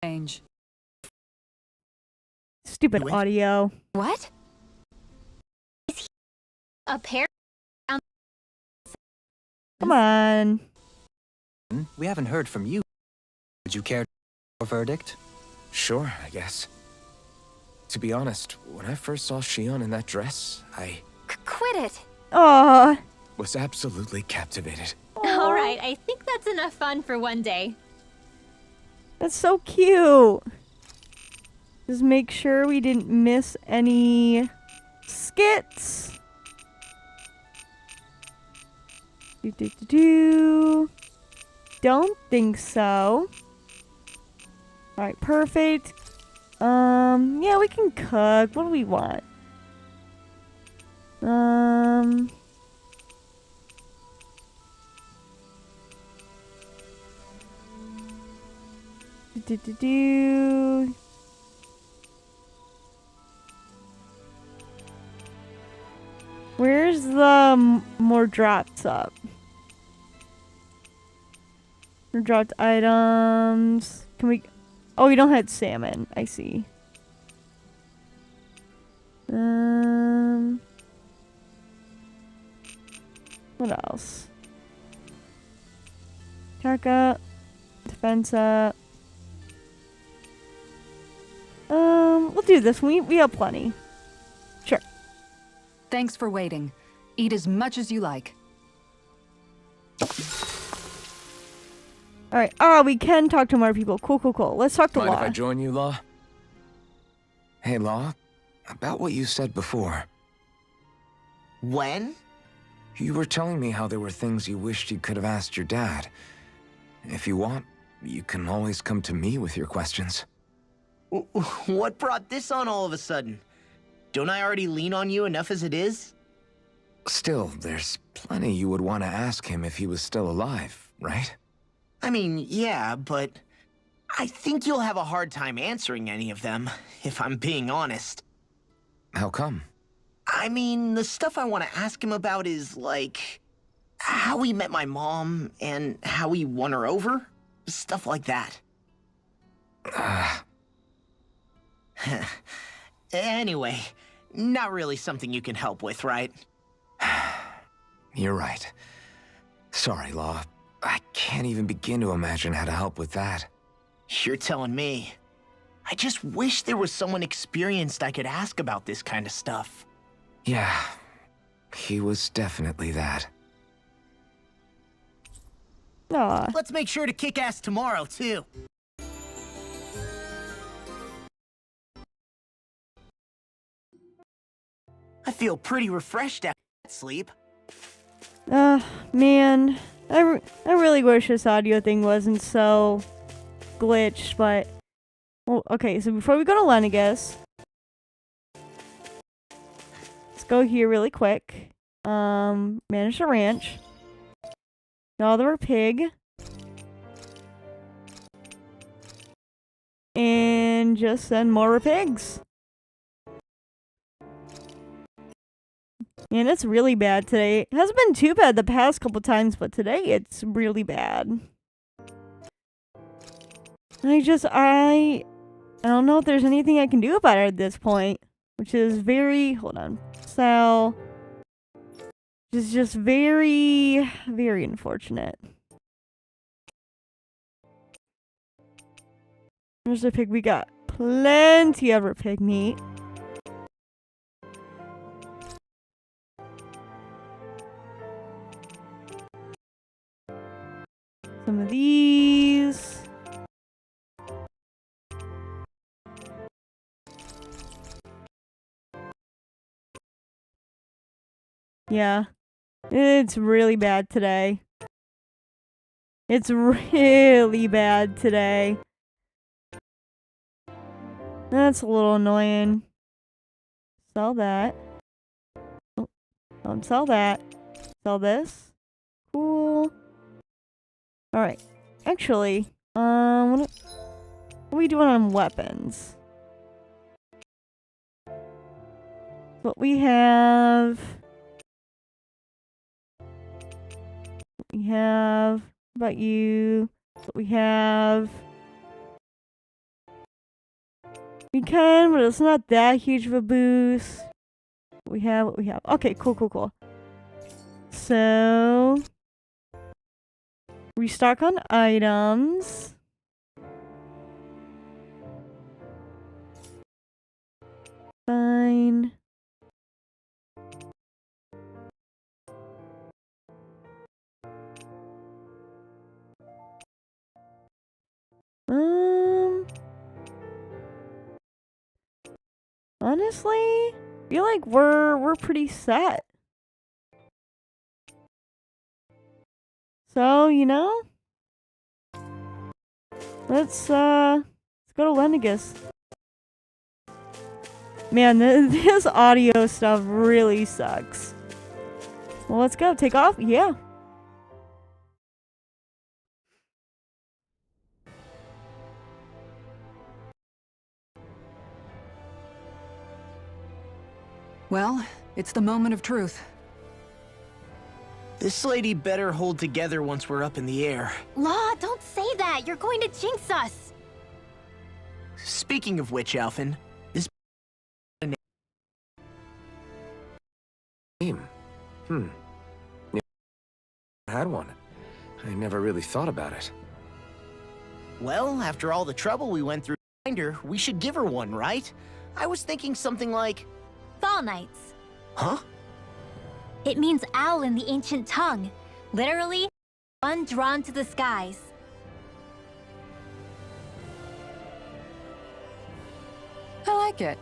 Change. stupid Wait. audio. What? A pair. Come on. We haven't heard from you. Would you care for a verdict? Sure, I guess. To be honest, when I first saw Shion in that dress, I Quit it! Aw. was absolutely captivated. All right, I think that's enough fun for one day. That's so cute. Just make sure we didn't miss any skits. Do. Don't think so. Alright, perfect. Yeah, we can cook. What do we want? Do. Where's the more dropped up? More dropped items. Can we? Oh, you don't have salmon. I see. What else? Attack up. Defense up. We'll do this. We have plenty. Sure. Thanks for waiting. Eat as much as you like. All right. Ah, we can talk to more people. Cool. Let's talk to Mind if Law. I join you, Law? Hey, Law. About what you said before. When? You were telling me how there were things you wished you could have asked your dad. If you want, you can always come to me with your questions. What brought this on all of a sudden? Don't I already lean on you enough as it is? Still, there's plenty you would want to ask him if he was still alive, right? I mean, yeah, but I think you'll have a hard time answering any of them, if I'm being honest. How come? I mean, the stuff I want to ask him about is, like, how he met my mom and how he won her over. Stuff like that. Anyway, not really something you can help with, right? You're right. Sorry, Law. I can't even begin to imagine how to help with that. You're telling me. I just wish there was someone experienced I could ask about this kind of stuff. Yeah, he was definitely that. Aw. Let's make sure to kick ass tomorrow, too. I feel pretty refreshed after that sleep. Man. I really wish this audio thing wasn't so glitched, but... Well, okay, so before we go to Lenegis... Let's go here really quick. Manage the ranch. Another pig. And just send more pigs. Man, it's really bad today. It hasn't been too bad the past couple times, but today it's really bad. I don't know if there's anything I can do about it at this point. Which is very, hold on. Sell. Which is just very, very unfortunate. There's the pig. We got plenty of our pig meat. Some of these. Yeah. It's really bad today. It's really bad today. That's a little annoying. Sell that. Oh, don't sell that. Sell this. Cool. Alright. Actually, What are we doing on weapons? What we have... What about you? What we have... We can, but it's not that huge of a boost. What we have. Okay, cool. So... Restock on items. Fine. Honestly, I feel like we're pretty set. So, you know, let's go to Lenegis. Man, this audio stuff really sucks. Well, let's go. Take off? Yeah. Well, it's the moment of truth. This lady better hold together once we're up in the air. Law, don't say that. You're going to jinx us. Speaking of which, Alphen, this Name? Yeah, I had one. I never really thought about it. well, after all the trouble we went through to find her, we should give her one, right? I was thinking something like, Fall Knights. huh? It means owl in the ancient tongue. Literally, one drawn to the skies. I like it.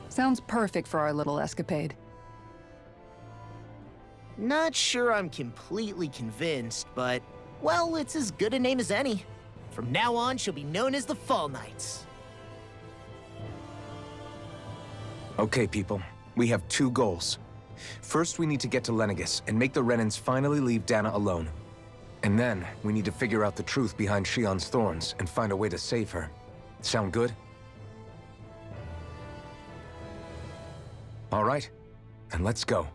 Sounds perfect for our little escapade. Not sure I'm completely convinced, but, well, it's as good a name as any. From now on, she'll be known as the Fall Knights. Okay, people. We have 2 goals. First, we need to get to Lenegis and make the Renans finally leave Dana alone. And then, we need to figure out the truth behind Shion's thorns and find a way to save her. Sound good? All right, then let's go.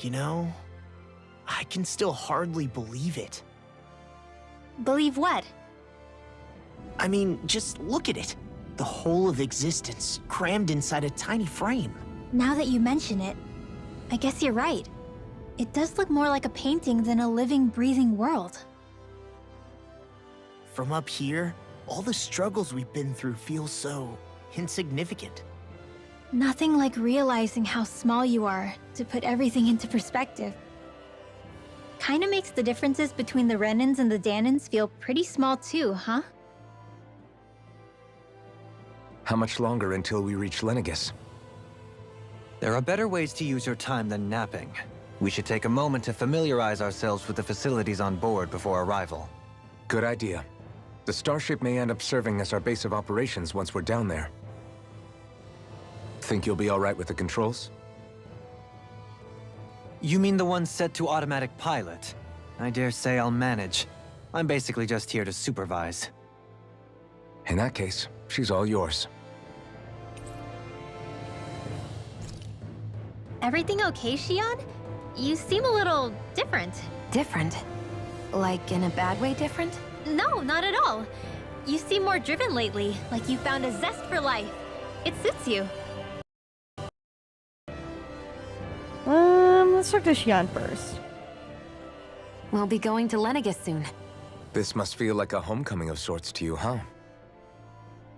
You know, I can still hardly believe it. Believe what? I mean, just look at it. The whole of existence, crammed inside a tiny frame. Now that you mention it, I guess you're right. It does look more like a painting than a living, breathing world. From up here, all the struggles we've been through feel so insignificant. Nothing like realizing how small you are to put everything into perspective. Kinda makes the differences between the Renans and the Danans feel pretty small too, huh? How much longer until we reach Lenegis? There are better ways to use your time than napping. We should take a moment to familiarize ourselves with the facilities on board before arrival. Good idea. The starship may end up serving as our base of operations once we're down there. Think you'll be all right with the controls? You mean the one set to automatic pilot? I dare say I'll manage. I'm basically just here to supervise. In that case, she's all yours. Everything okay, Shion? You seem a little different. Different? Like in a bad way different? No, not at all. You seem more driven lately, like you found a zest for life. It suits you. Let's talk to Shion first. We'll be going to Lenegis soon. This must feel like a homecoming of sorts to you, huh?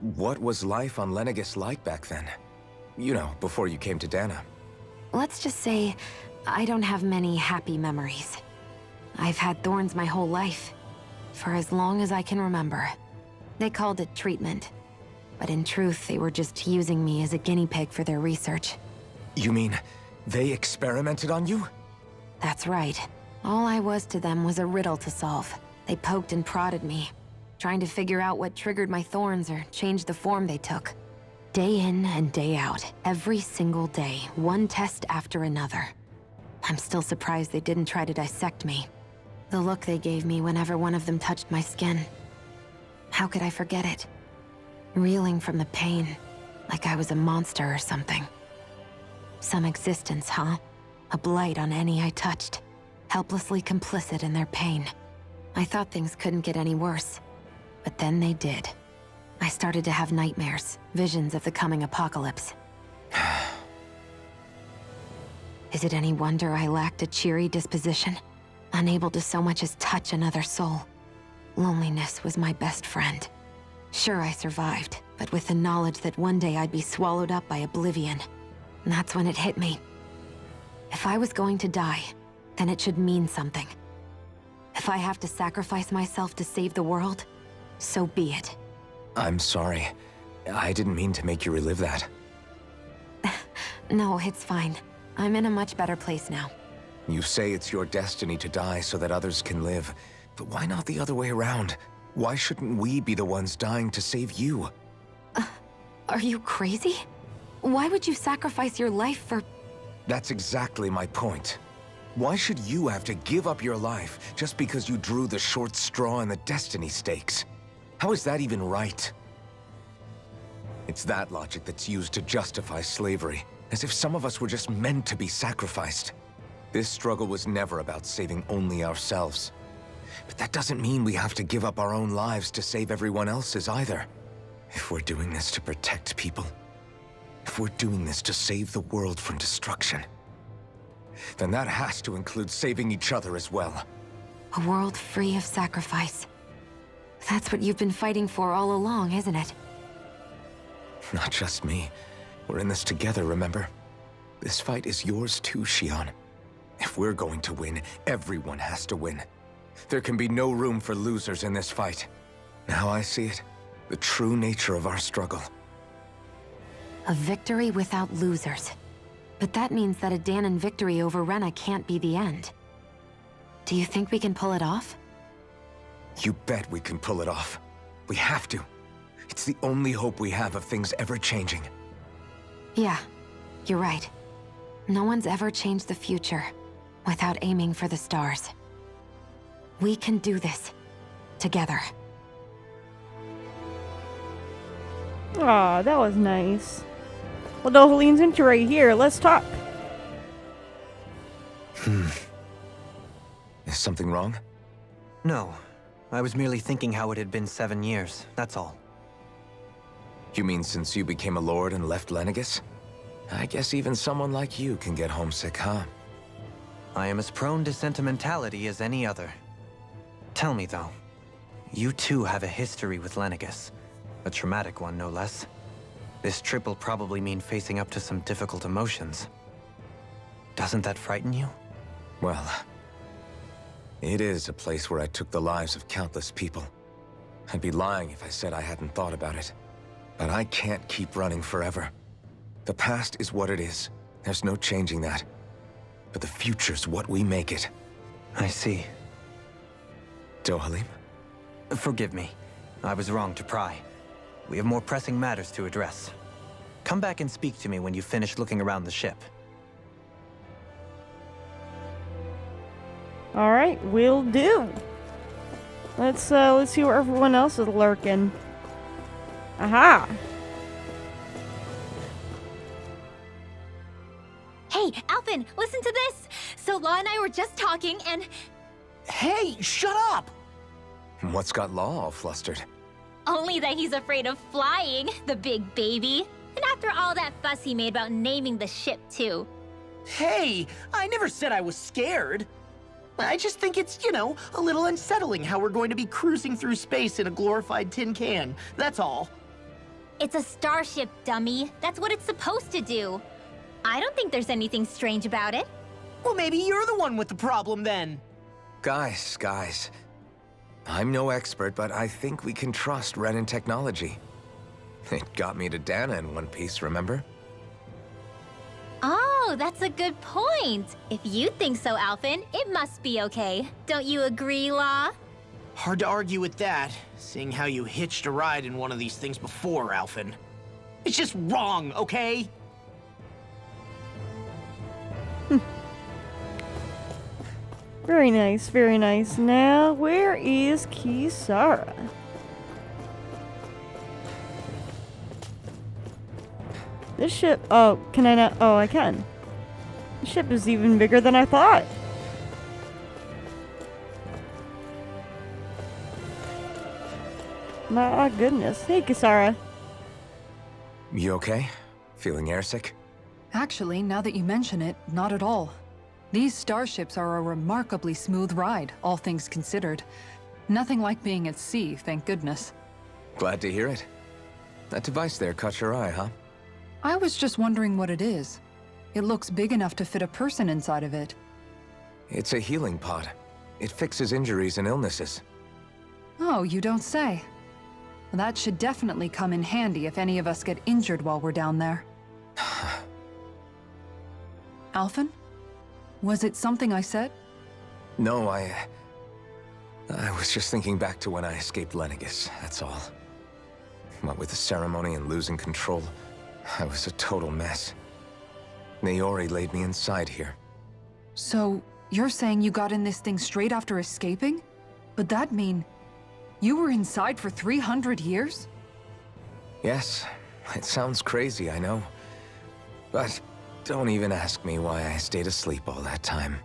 What was life on Lenegis like back then? You know, before you came to Dana. Let's just say, I don't have many happy memories. I've had thorns my whole life, for as long as I can remember. They called it treatment, but in truth, they were just using me as a guinea pig for their research. You mean, they experimented on you? That's right. All I was to them was a riddle to solve. They poked and prodded me, trying to figure out what triggered my thorns or changed the form they took. Day in and day out, every single day, one test after another. I'm still surprised they didn't try to dissect me. The look they gave me whenever one of them touched my skin. How could I forget it? Reeling from the pain, like I was a monster or something. Some existence, huh? A blight on any I touched, helplessly complicit in their pain. I thought things couldn't get any worse, but then they did. I started to have nightmares, visions of the coming apocalypse. Is it any wonder I lacked a cheery disposition? Unable to so much as touch another soul. Loneliness was my best friend. Sure, I survived, but with the knowledge that one day I'd be swallowed up by oblivion. And that's when it hit me. If I was going to die, then it should mean something. If I have to sacrifice myself to save the world, so be it. I'm sorry. I didn't mean to make you relive that. No, it's fine. I'm in a much better place now. You say it's your destiny to die so that others can live, but why not the other way around? Why shouldn't we be the ones dying to save you? Are you crazy? Why would you sacrifice your life for... That's exactly my point. Why should you have to give up your life just because you drew the short straw in the destiny stakes? How is that even right? It's that logic that's used to justify slavery, as if some of us were just meant to be sacrificed. This struggle was never about saving only ourselves. But that doesn't mean we have to give up our own lives to save everyone else's either. If we're doing this to protect people, if we're doing this to save the world from destruction, then that has to include saving each other as well. A world free of sacrifice. That's what you've been fighting for all along, isn't it? Not just me. We're in this together, remember? This fight is yours too, Shion. If we're going to win, everyone has to win. There can be no room for losers in this fight. Now I see it. The true nature of our struggle. A victory without losers. But that means that a Danon victory over Rena can't be the end. Do you think we can pull it off? You bet we can pull it off. We have to. It's the only hope we have of things ever changing. Yeah, you're right. No one's ever changed the future without aiming for the stars. We can do this. Together. Aw, that was nice. Well, Dohaline's into right here. Let's talk. Is something wrong? No. I was merely thinking how it had been 7 years, that's all. You mean since you became a lord and left Lenegis? I guess even someone like you can get homesick, huh? I am as prone to sentimentality as any other. Tell me, though, you too have a history with Lenegis. A traumatic one, no less. This trip will probably mean facing up to some difficult emotions. Doesn't that frighten you? Well, it is a place where I took the lives of countless people. I'd be lying if I said I hadn't thought about it. But I can't keep running forever. The past is what it is. There's no changing that. But the future's what we make it. I see. Dohalim? Forgive me. I was wrong to pry. We have more pressing matters to address. Come back and speak to me when you finish looking around the ship. All right, will do. Let's see where everyone else is lurking. Aha! Hey, Alphen, listen to this! So Law and I were just talking and... Hey, shut up! What's got Law all flustered? Only that he's afraid of flying, the big baby. And after all that fuss he made about naming the ship, too. Hey, I never said I was scared. I just think it's, you know, a little unsettling how we're going to be cruising through space in a glorified tin can. That's all. It's a starship, dummy. That's what it's supposed to do. I don't think there's anything strange about it. Well, maybe you're the one with the problem then. Guys. I'm no expert, but I think we can trust Renin technology. It got me to Dana in one piece, remember? Oh, that's a good point. If you think so, Alphen, it must be okay. Don't you agree, Law? Hard to argue with that, seeing how you hitched a ride in one of these things before, Alphen. It's just wrong, okay? Very nice, very nice. Now, where is Kisara? This ship... Oh, can I not... Oh, I can. The ship is even bigger than I thought. My goodness. Hey, Kisara. You okay? Feeling airsick? Actually, now that you mention it, not at all. These starships are a remarkably smooth ride, all things considered. Nothing like being at sea, thank goodness. Glad to hear it. That device there caught your eye, huh? I was just wondering what it is. It looks big enough to fit a person inside of it. It's a healing pod. It fixes injuries and illnesses. Oh, you don't say. That should definitely come in handy if any of us get injured while we're down there. Alphen? Was it something I said? No, I was just thinking back to when I escaped Lenegis, that's all. What with the ceremony and losing control, I was a total mess. Naori laid me inside here. So, you're saying you got in this thing straight after escaping? But that'd mean... you were inside for 300 years? Yes, it sounds crazy, I know. But don't even ask me why I stayed asleep all that time.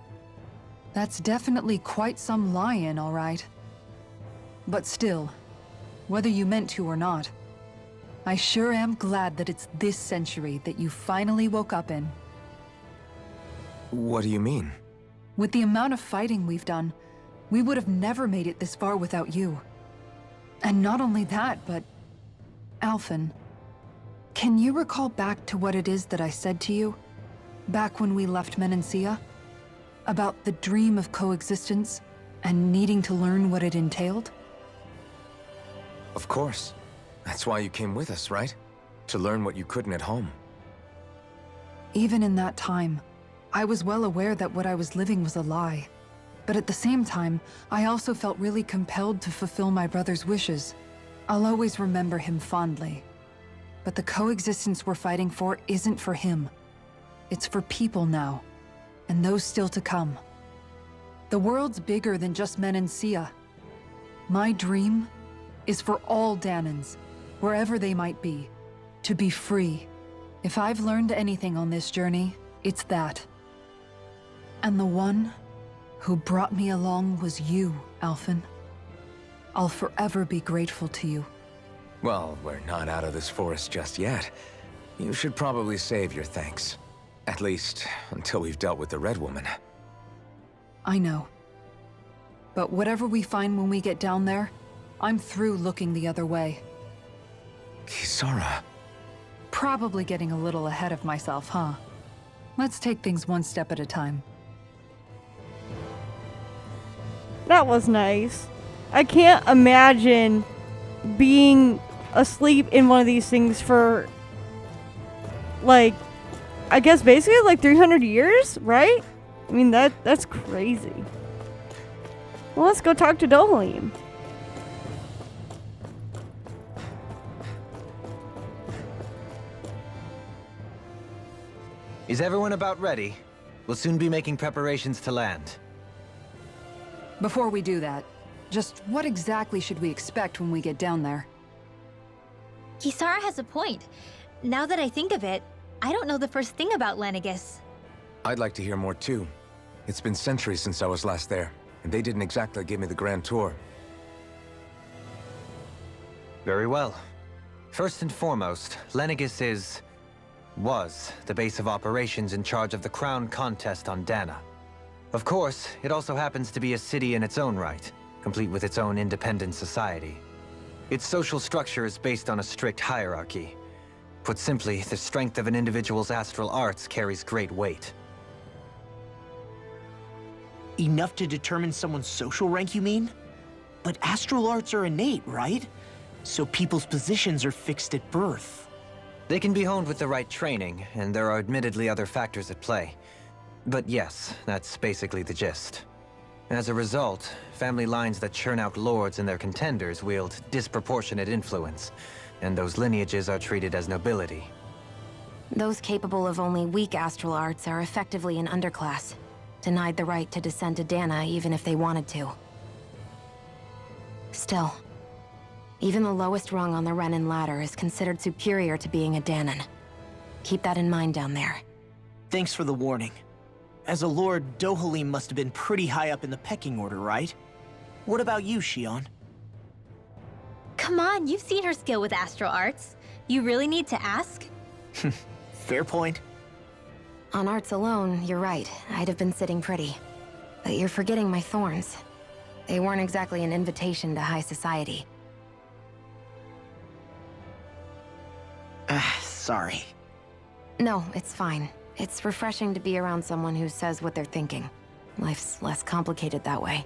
That's definitely quite some lie-in, all right. But still, whether you meant to or not, I sure am glad that it's this century that you finally woke up in. What do you mean? With the amount of fighting we've done, we would have never made it this far without you. And not only that, but... Alphen, can you recall back to what it is that I said to you? Back when we left Menancia? About the dream of coexistence, and needing to learn what it entailed? Of course. That's why you came with us, right? To learn what you couldn't at home. Even in that time, I was well aware that what I was living was a lie. But at the same time, I also felt really compelled to fulfill my brother's wishes. I'll always remember him fondly. But the coexistence we're fighting for isn't for him. It's for people now, and those still to come. The world's bigger than just Menancia. My dream is for all Danans, wherever they might be, to be free. If I've learned anything on this journey, it's that. And the one who brought me along was you, Alphen. I'll forever be grateful to you. Well, we're not out of this forest just yet. You should probably save your thanks. At least, until we've dealt with the Red Woman. I know. But whatever we find when we get down there, I'm through looking the other way. Kisara. Probably getting a little ahead of myself, huh? Let's take things one step at a time. That was nice. I can't imagine being asleep in one of these things for, like, I guess basically like 300 years, right? I mean, that's crazy. Well, let's go talk to Dohalim. Is everyone about ready? We'll soon be making preparations to land. Before we do that, just what exactly should we expect when we get down there? Kisara has a point. Now that I think of it, I don't know the first thing about Lenegis. I'd like to hear more too. It's been centuries since I was last there, and they didn't exactly give me the grand tour. Very well. First and foremost, Lenegis was the base of operations in charge of the crown contest on Dana. Of course, it also happens to be a city in its own right, complete with its own independent society. Its social structure is based on a strict hierarchy. Put simply, the strength of an individual's astral arts carries great weight. Enough to determine someone's social rank, you mean? But astral arts are innate, right? So people's positions are fixed at birth. They can be honed with the right training, and there are admittedly other factors at play. But yes, that's basically the gist. As a result, family lines that churn out lords and their contenders wield disproportionate influence, and those lineages are treated as nobility. Those capable of only weak astral arts are effectively an underclass, denied the right to descend to Dana even if they wanted to. Still, even the lowest rung on the Renin ladder is considered superior to being a Danon. Keep that in mind down there. Thanks for the warning. As a lord, Dohalim must have been pretty high up in the pecking order, right? What about you, Shion? Come on, you've seen her skill with astral arts. You really need to ask? Fair point. On arts alone, you're right. I'd have been sitting pretty. But you're forgetting my thorns. They weren't exactly an invitation to high society. Sorry. No, it's fine. It's refreshing to be around someone who says what they're thinking. Life's less complicated that way.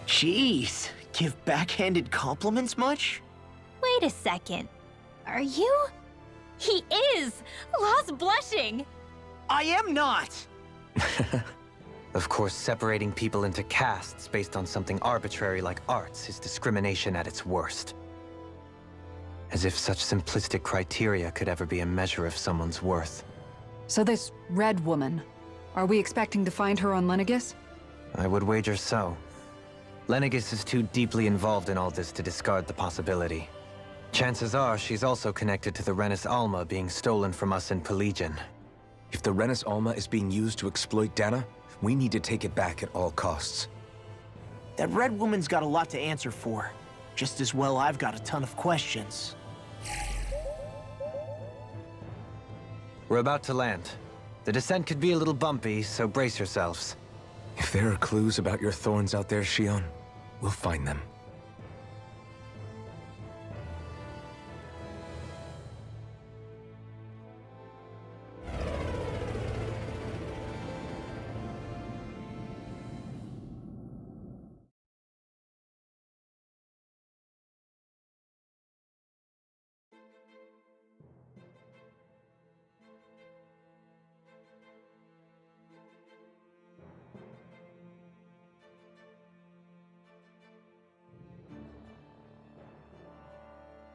Jeez, give backhanded compliments much? Wait a second. Are you? He is! Lost blushing! I am not! Of course, separating people into castes based on something arbitrary like arts is discrimination at its worst. As if such simplistic criteria could ever be a measure of someone's worth. So this red woman, are we expecting to find her on Lenegis? I would wager so. Lenegis is too deeply involved in all this to discard the possibility. Chances are she's also connected to the Renis Alma being stolen from us in Pelegion. If the Renis Alma is being used to exploit Dana, we need to take it back at all costs. That red woman's got a lot to answer for. Just as well I've got a ton of questions. We're about to land. The descent could be a little bumpy, so brace yourselves. If there are clues about your thorns out there, Shion, we'll find them.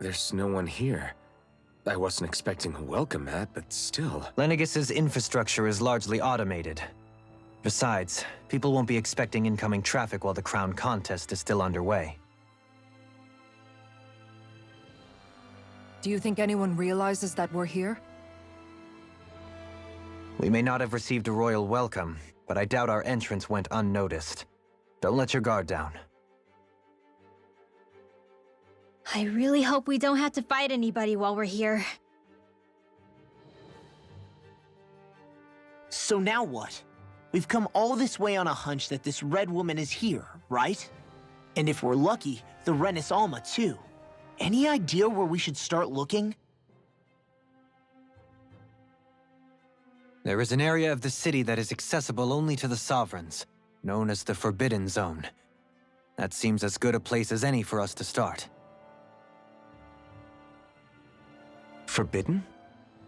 There's no one here. I wasn't expecting a welcome mat, but still. Lenegis's infrastructure is largely automated. Besides, people won't be expecting incoming traffic while the crown contest is still underway. Do you think anyone realizes that we're here? We may not have received a royal welcome, but I doubt our entrance went unnoticed. Don't let your guard down. I really hope we don't have to fight anybody while we're here. So now what? We've come all this way on a hunch that this red woman is here, right? And if we're lucky, the Renis Alma too. Any idea where we should start looking? There is an area of the city that is accessible only to the Sovereigns, known as the Forbidden Zone. That seems as good a place as any for us to start. Forbidden?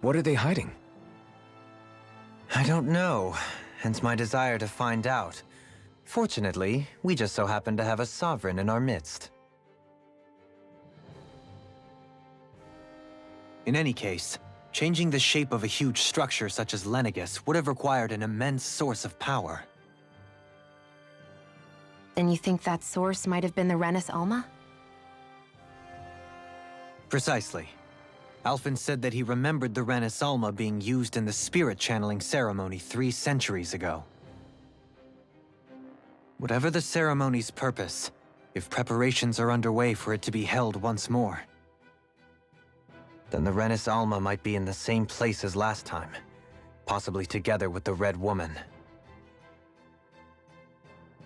What are they hiding? I don't know, hence my desire to find out. Fortunately, we just so happen to have a Sovereign in our midst. In any case, changing the shape of a huge structure such as Lenegis would have required an immense source of power. Then you think that source might have been the Renis Alma? Precisely. Alphen said that he remembered the Renis Alma being used in the spirit channeling ceremony 3 centuries ago. Whatever the ceremony's purpose, if preparations are underway for it to be held once more, then the Renis Alma might be in the same place as last time, possibly together with the Red Woman.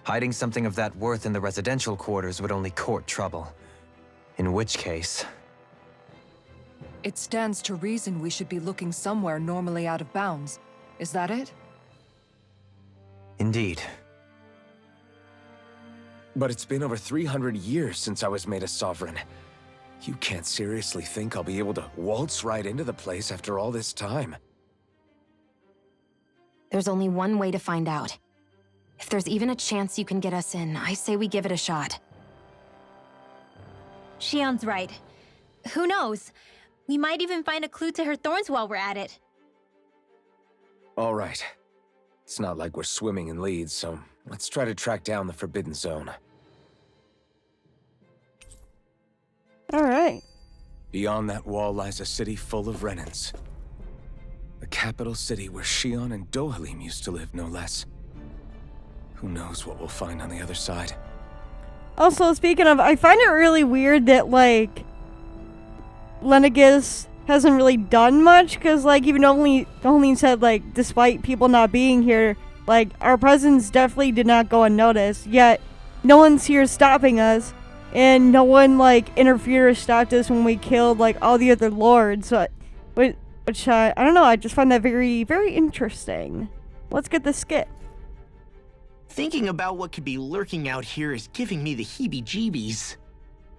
Hiding something of that worth in the residential quarters would only court trouble. In which case... It stands to reason we should be looking somewhere normally out of bounds. Is that it? Indeed. But it's been over 300 years since I was made a sovereign. You can't seriously think I'll be able to waltz right into the place after all this time. There's only one way to find out. If there's even a chance you can get us in, I say we give it a shot. Shion's right. Who knows? We might even find a clue to her thorns while we're at it. All right. It's not like we're swimming in leads, so let's try to track down the Forbidden Zone. Alright. Beyond that wall lies a city full of Renans. The capital city where Shion and Dohalim used to live, no less. Who knows what we'll find on the other side? Also, speaking of, I find it really weird that, like, Lenegis hasn't really done much, because, like, even Dohalim said, like, despite people not being here, like, our presence definitely did not go unnoticed, yet no one's here stopping us. And no one, like, interfered or stopped us when we killed, like, all the other lords. So, which I don't know, I just find that very, very interesting. Let's get the skit. Thinking about what could be lurking out here is giving me the heebie-jeebies.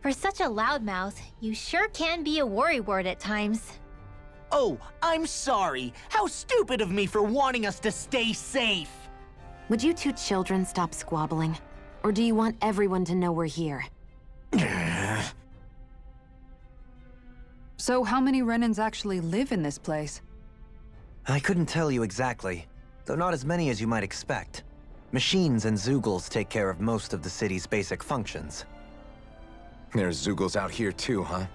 For such a loudmouth, you sure can be a worrywart at times. Oh, I'm sorry. How stupid of me for wanting us to stay safe. Would you two children stop squabbling? Or do you want everyone to know we're here? So how many Renans actually live in this place? I couldn't tell you exactly, though not as many as you might expect. Machines and Zeugles take care of most of the city's basic functions. There's Zeugles out here too, huh?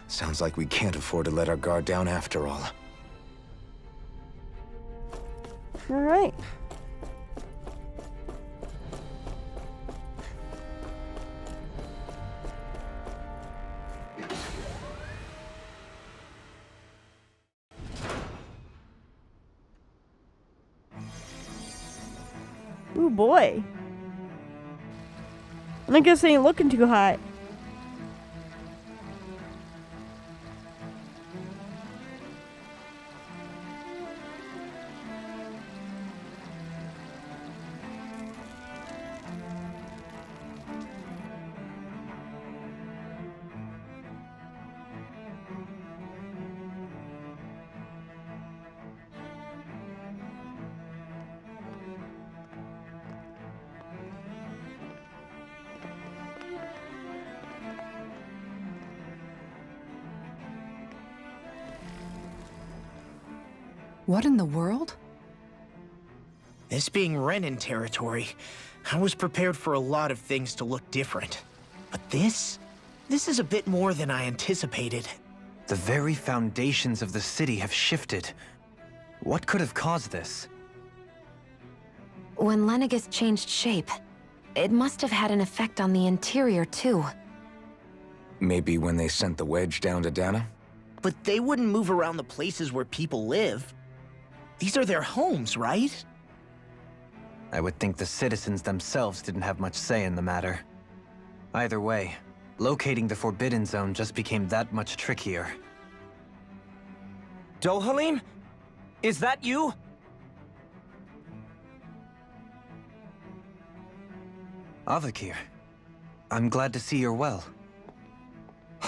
Sounds like we can't afford to let our guard down after all. Alright. Ooh boy. I guess I ain't looking too hot. What in the world? This being Renan territory, I was prepared for a lot of things to look different. But this is a bit more than I anticipated. The very foundations of the city have shifted. What could have caused this? When Lenegis changed shape, it must have had an effect on the interior too. Maybe when they sent the wedge down to Dana? But they wouldn't move around the places where people live. These are their homes, right? I would think the citizens themselves didn't have much say in the matter. Either way, locating the Forbidden Zone just became that much trickier. Dohalim? Is that you? Avakir, I'm glad to see you're well.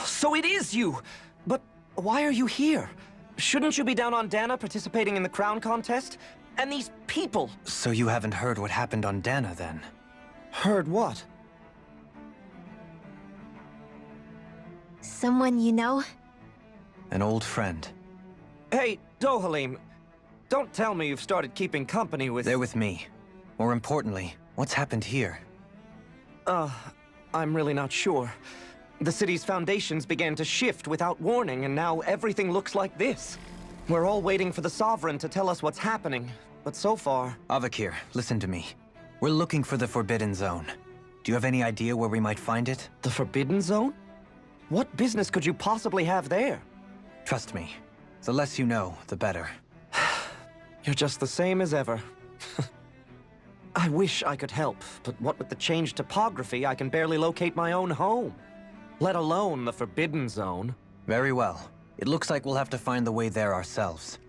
So it is you! But why are you here? Shouldn't you be down on Dana participating in the crown contest? And these people! So you haven't heard what happened on Dana, then? Heard what? Someone you know? An old friend. Hey, Dohalim, don't tell me you've started keeping company with... They're with me. More importantly, what's happened here? I'm really not sure. The city's foundations began to shift without warning, and now everything looks like this. We're all waiting for the Sovereign to tell us what's happening, but so far... Avakir, listen to me. We're looking for the Forbidden Zone. Do you have any idea where we might find it? The Forbidden Zone? What business could you possibly have there? Trust me. The less you know, the better. You're just the same as ever. I wish I could help, but what with the changed topography, I can barely locate my own home. Let alone the Forbidden Zone. Very well. It looks like we'll have to find the way there ourselves.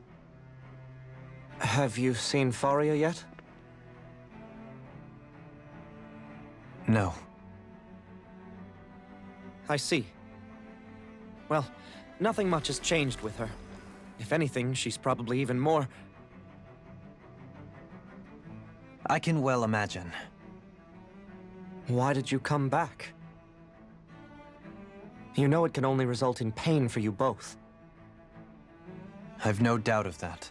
Have you seen Faria yet? No. I see. Well, nothing much has changed with her. If anything, she's probably even more... I can well imagine. Why did you come back? You know it can only result in pain for you both. I've no doubt of that.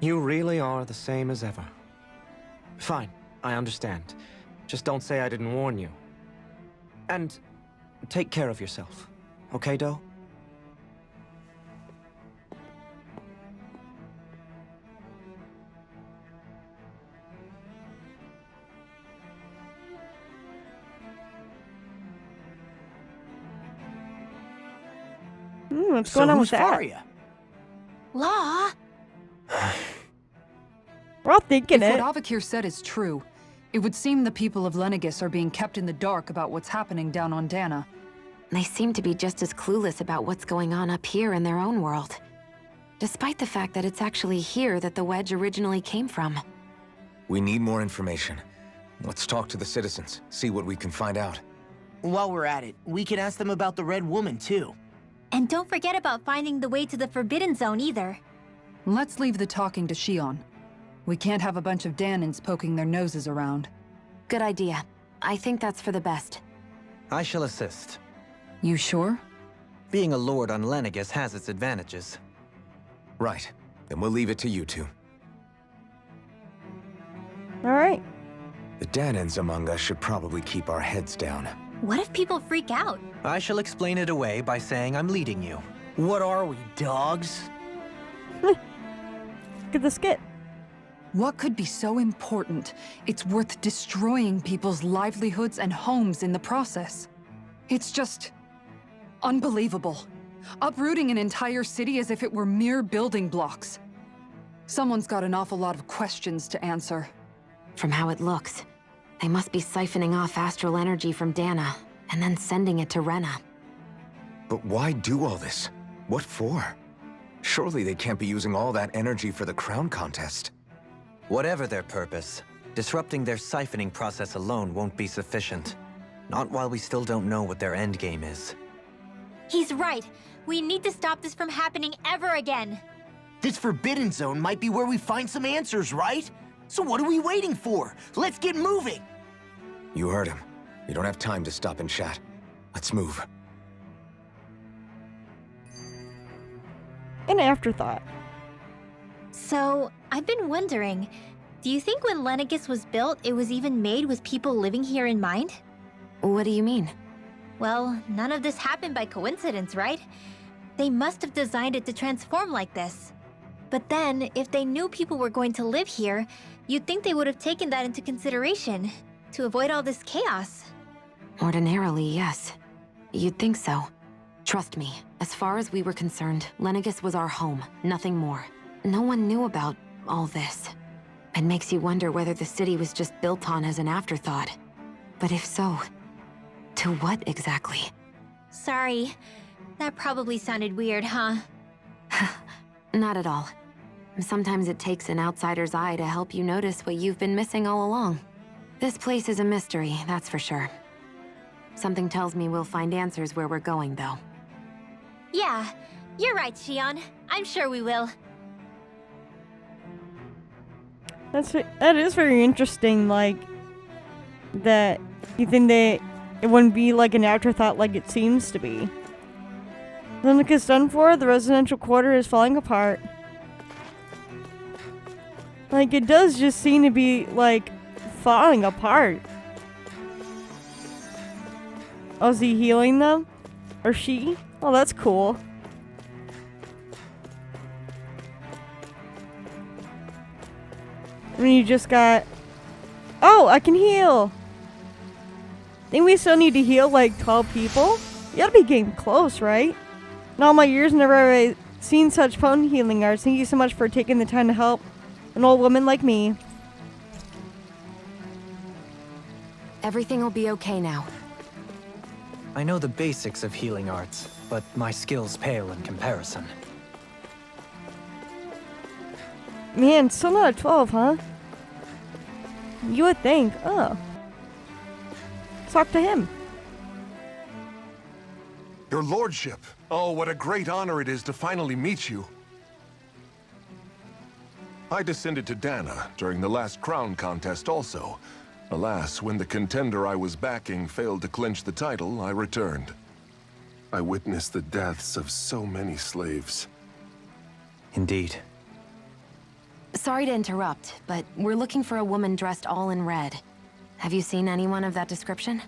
You really are the same as ever. Fine, I understand. Just don't say I didn't warn you. And take care of yourself, okay, Do? What's going on with who's that? Faria? Law? We're all thinking If it. what Avakir said is true, it would seem the people of Lenegis are being kept in the dark about what's happening down on Dana. They seem to be just as clueless about what's going on up here in their own world. Despite the fact that it's actually here that the wedge originally came from. We need more information. Let's talk to the citizens, see what we can find out. While we're at it, we can ask them about the Red Woman, too. And don't forget about finding the way to the Forbidden Zone either. Let's leave the talking to Shion. We can't have a bunch of Danans poking their noses around. Good idea. I think that's for the best. I shall assist. You sure? Being a lord on Lenegis has its advantages. Right. Then we'll leave it to you two. Alright. The Danans among us should probably keep our heads down. What if people freak out? I shall explain it away by saying I'm leading you. What are we, dogs? Look at the skit. What could be so important? It's worth destroying people's livelihoods and homes in the process. It's just... unbelievable. Uprooting an entire city as if it were mere building blocks. Someone's got an awful lot of questions to answer. From how it looks, they must be siphoning off astral energy from Dana, and then sending it to Rena. But why do all this? What for? Surely they can't be using all that energy for the crown contest. Whatever their purpose, disrupting their siphoning process alone won't be sufficient. Not while we still don't know what their endgame is. He's right. We need to stop this from happening ever again. This Forbidden Zone might be where we find some answers, right? So what are we waiting for? Let's get moving! You heard him. We don't have time to stop and chat. Let's move. An afterthought. So, I've been wondering, do you think when Lenegis was built, it was even made with people living here in mind? What do you mean? Well, none of this happened by coincidence, right? They must have designed it to transform like this. But then, if they knew people were going to live here, you'd think they would have taken that into consideration, to avoid all this chaos. Ordinarily, yes. You'd think so. Trust me, as far as we were concerned, Lenegis was our home, nothing more. No one knew about all this. It makes you wonder whether the city was just built on as an afterthought. But if so, to what exactly? Sorry, that probably sounded weird, huh? Not at all. Sometimes it takes an outsider's eye to help you notice what you've been missing all along. This place is a mystery, that's for sure. Something tells me we'll find answers where we're going, though. Yeah, you're right, Shion. I'm sure we will. That is very interesting, like, that you think it wouldn't be like an afterthought like it seems to be. Lenegis done for, the residential quarter is falling apart. Like, it does just seem to be, like, falling apart. Oh, is he healing them? Or she? Oh, that's cool. I mean, you just got... Oh, I can heal! Think we still need to heal, like, 12 people? You gotta be getting close, right? In all my years, never have I seen such potent healing arts. Thank you so much for taking the time to help an old woman like me. Everything will be okay now. I know the basics of healing arts, but my skills pale in comparison. Man, still not at 12, huh? You would think. Oh. Talk to him. Your lordship. Oh, what a great honor it is to finally meet you. I descended to Dana during the last crown contest also. Alas, when the contender I was backing failed to clinch the title, I returned. I witnessed the deaths of so many slaves. Indeed. Sorry to interrupt, but we're looking for a woman dressed all in red. Have you seen anyone of that description?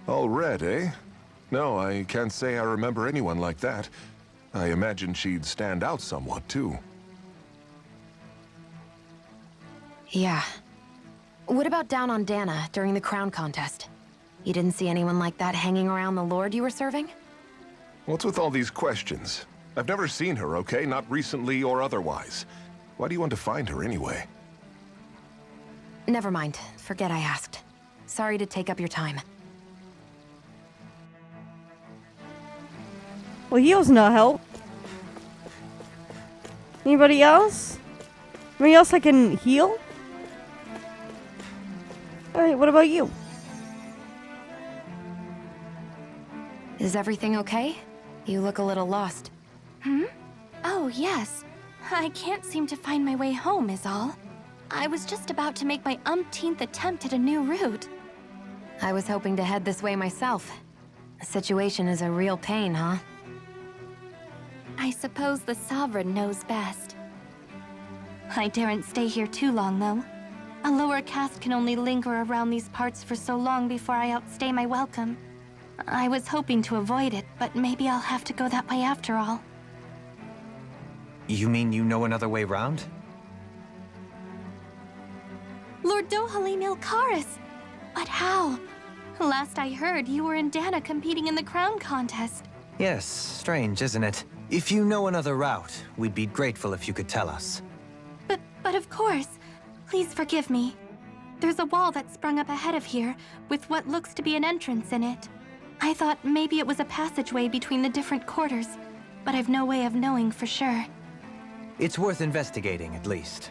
All red, eh? No, I can't say I remember anyone like that. I imagine she'd stand out somewhat, too. Yeah. What about down on Dana during the crown contest? You didn't see anyone like that hanging around the lord you were serving? What's with all these questions? I've never seen her, okay? Not recently or otherwise. Why do you want to find her anyway? Never mind. Forget I asked. Sorry to take up your time. Well, heals no help. Anybody else? Anybody else I can heal? Alright, what about you? Is everything okay? You look a little lost. Oh, yes. I can't seem to find my way home, is all. I was just about to make my umpteenth attempt at a new route. I was hoping to head this way myself. The situation is a real pain, huh? I suppose the Sovereign knows best. I daren't stay here too long, though. A lower caste can only linger around these parts for so long before I outstay my welcome. I was hoping to avoid it, but maybe I'll have to go that way after all. You mean you know another way round? Lord Dohalim Ilkaris! But how? Last I heard, you were in Dana competing in the crown contest. Yes, strange, isn't it? If you know another route, we'd be grateful if you could tell us. But of course. Please forgive me. There's a wall that sprung up ahead of here, with what looks to be an entrance in it. I thought maybe it was a passageway between the different quarters, but I've no way of knowing for sure. It's worth investigating, at least.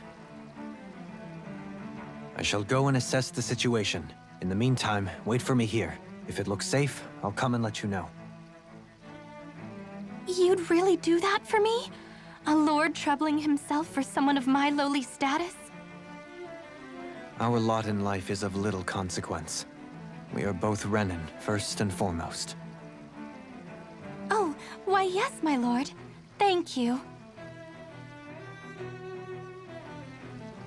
I shall go and assess the situation. In the meantime, wait for me here. If it looks safe, I'll come and let you know. You'd really do that for me? A lord troubling himself for someone of my lowly status? Our lot in life is of little consequence. We are both Renin, first and foremost. Oh, why yes, my lord. Thank you.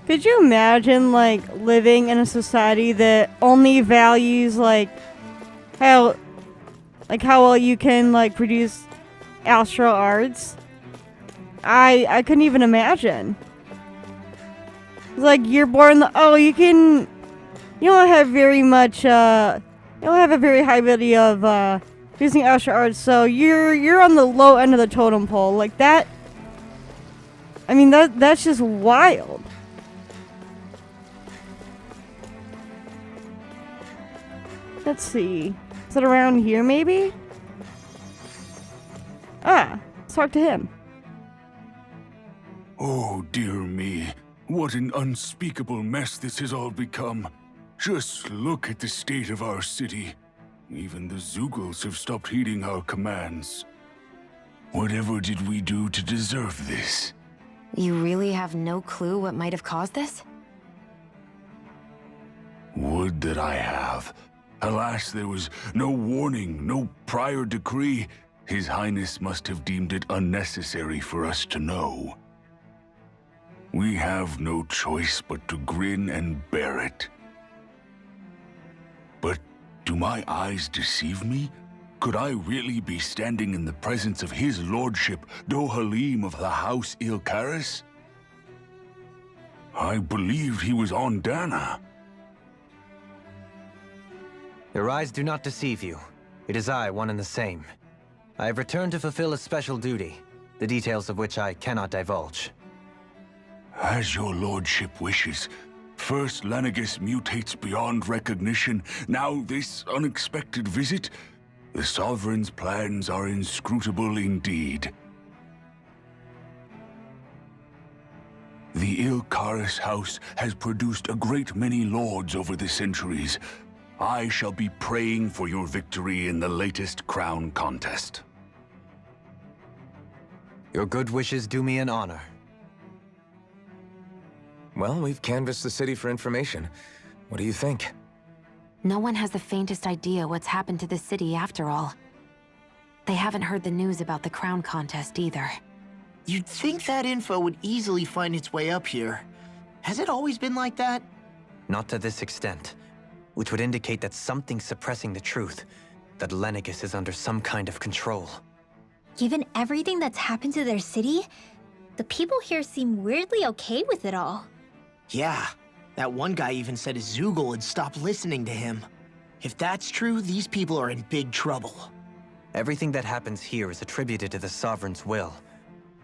Could you imagine, like, living in a society that only values, how well you can, produce astral arts? I couldn't even imagine. It's like, you're born, you don't have very much, you don't have a very high ability of, using astral arts, so you're on the low end of the totem pole. Like, that, I mean, that's just wild. Let's see. Is it around here, maybe? Let's talk to him. Oh, dear me. What an unspeakable mess this has all become. Just look at the state of our city. Even the Zeugles have stopped heeding our commands. Whatever did we do to deserve this? You really have no clue what might have caused this? Would that I have. Alas, there was no warning, no prior decree. His Highness must have deemed it unnecessary for us to know. We have no choice but to grin and bear it. But do my eyes deceive me? Could I really be standing in the presence of his lordship, Dohalim of the House Ilkaris? I believed he was on Dana. Your eyes do not deceive you. It is I, one and the same. I have returned to fulfill a special duty, the details of which I cannot divulge. As your lordship wishes. First Lenegis mutates beyond recognition, now this unexpected visit. The Sovereign's plans are inscrutable indeed. The Ilkaris house has produced a great many lords over the centuries. I shall be praying for your victory in the latest crown contest. Your good wishes do me an honor. Well, we've canvassed the city for information. What do you think? No one has the faintest idea what's happened to the city after all. They haven't heard the news about the crown contest either. You'd think that info would easily find its way up here. Has it always been like that? Not to this extent, which would indicate that something's suppressing the truth, that Lenegis is under some kind of control. Given everything that's happened to their city, the people here seem weirdly okay with it all. Yeah, that one guy even said his Zoogle had stopped listening to him. If that's true, these people are in big trouble. Everything that happens here is attributed to the Sovereign's will.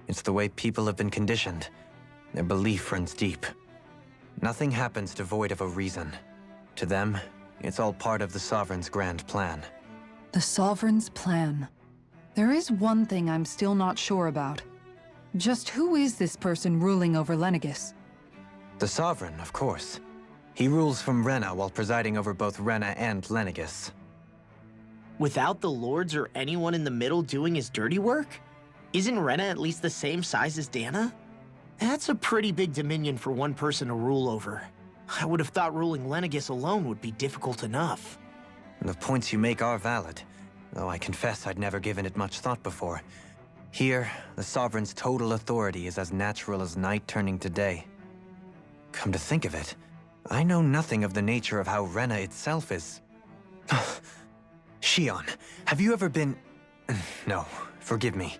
It's the way people have been conditioned. Their belief runs deep. Nothing happens devoid of a reason. To them, it's all part of the Sovereign's grand plan. The Sovereign's plan. There is one thing I'm still not sure about. Just who is this person ruling over Lenegis? The Sovereign, of course. He rules from Rena while presiding over both Rena and Lenegis. Without the lords or anyone in the middle doing his dirty work? Isn't Rena at least the same size as Dana? That's a pretty big dominion for one person to rule over. I would have thought ruling Lenegis alone would be difficult enough. The points you make are valid, though I confess I'd never given it much thought before. Here, the Sovereign's total authority is as natural as night turning to day. Come to think of it, I know nothing of the nature of how Rena itself is. Shion, have you ever been... No, forgive me.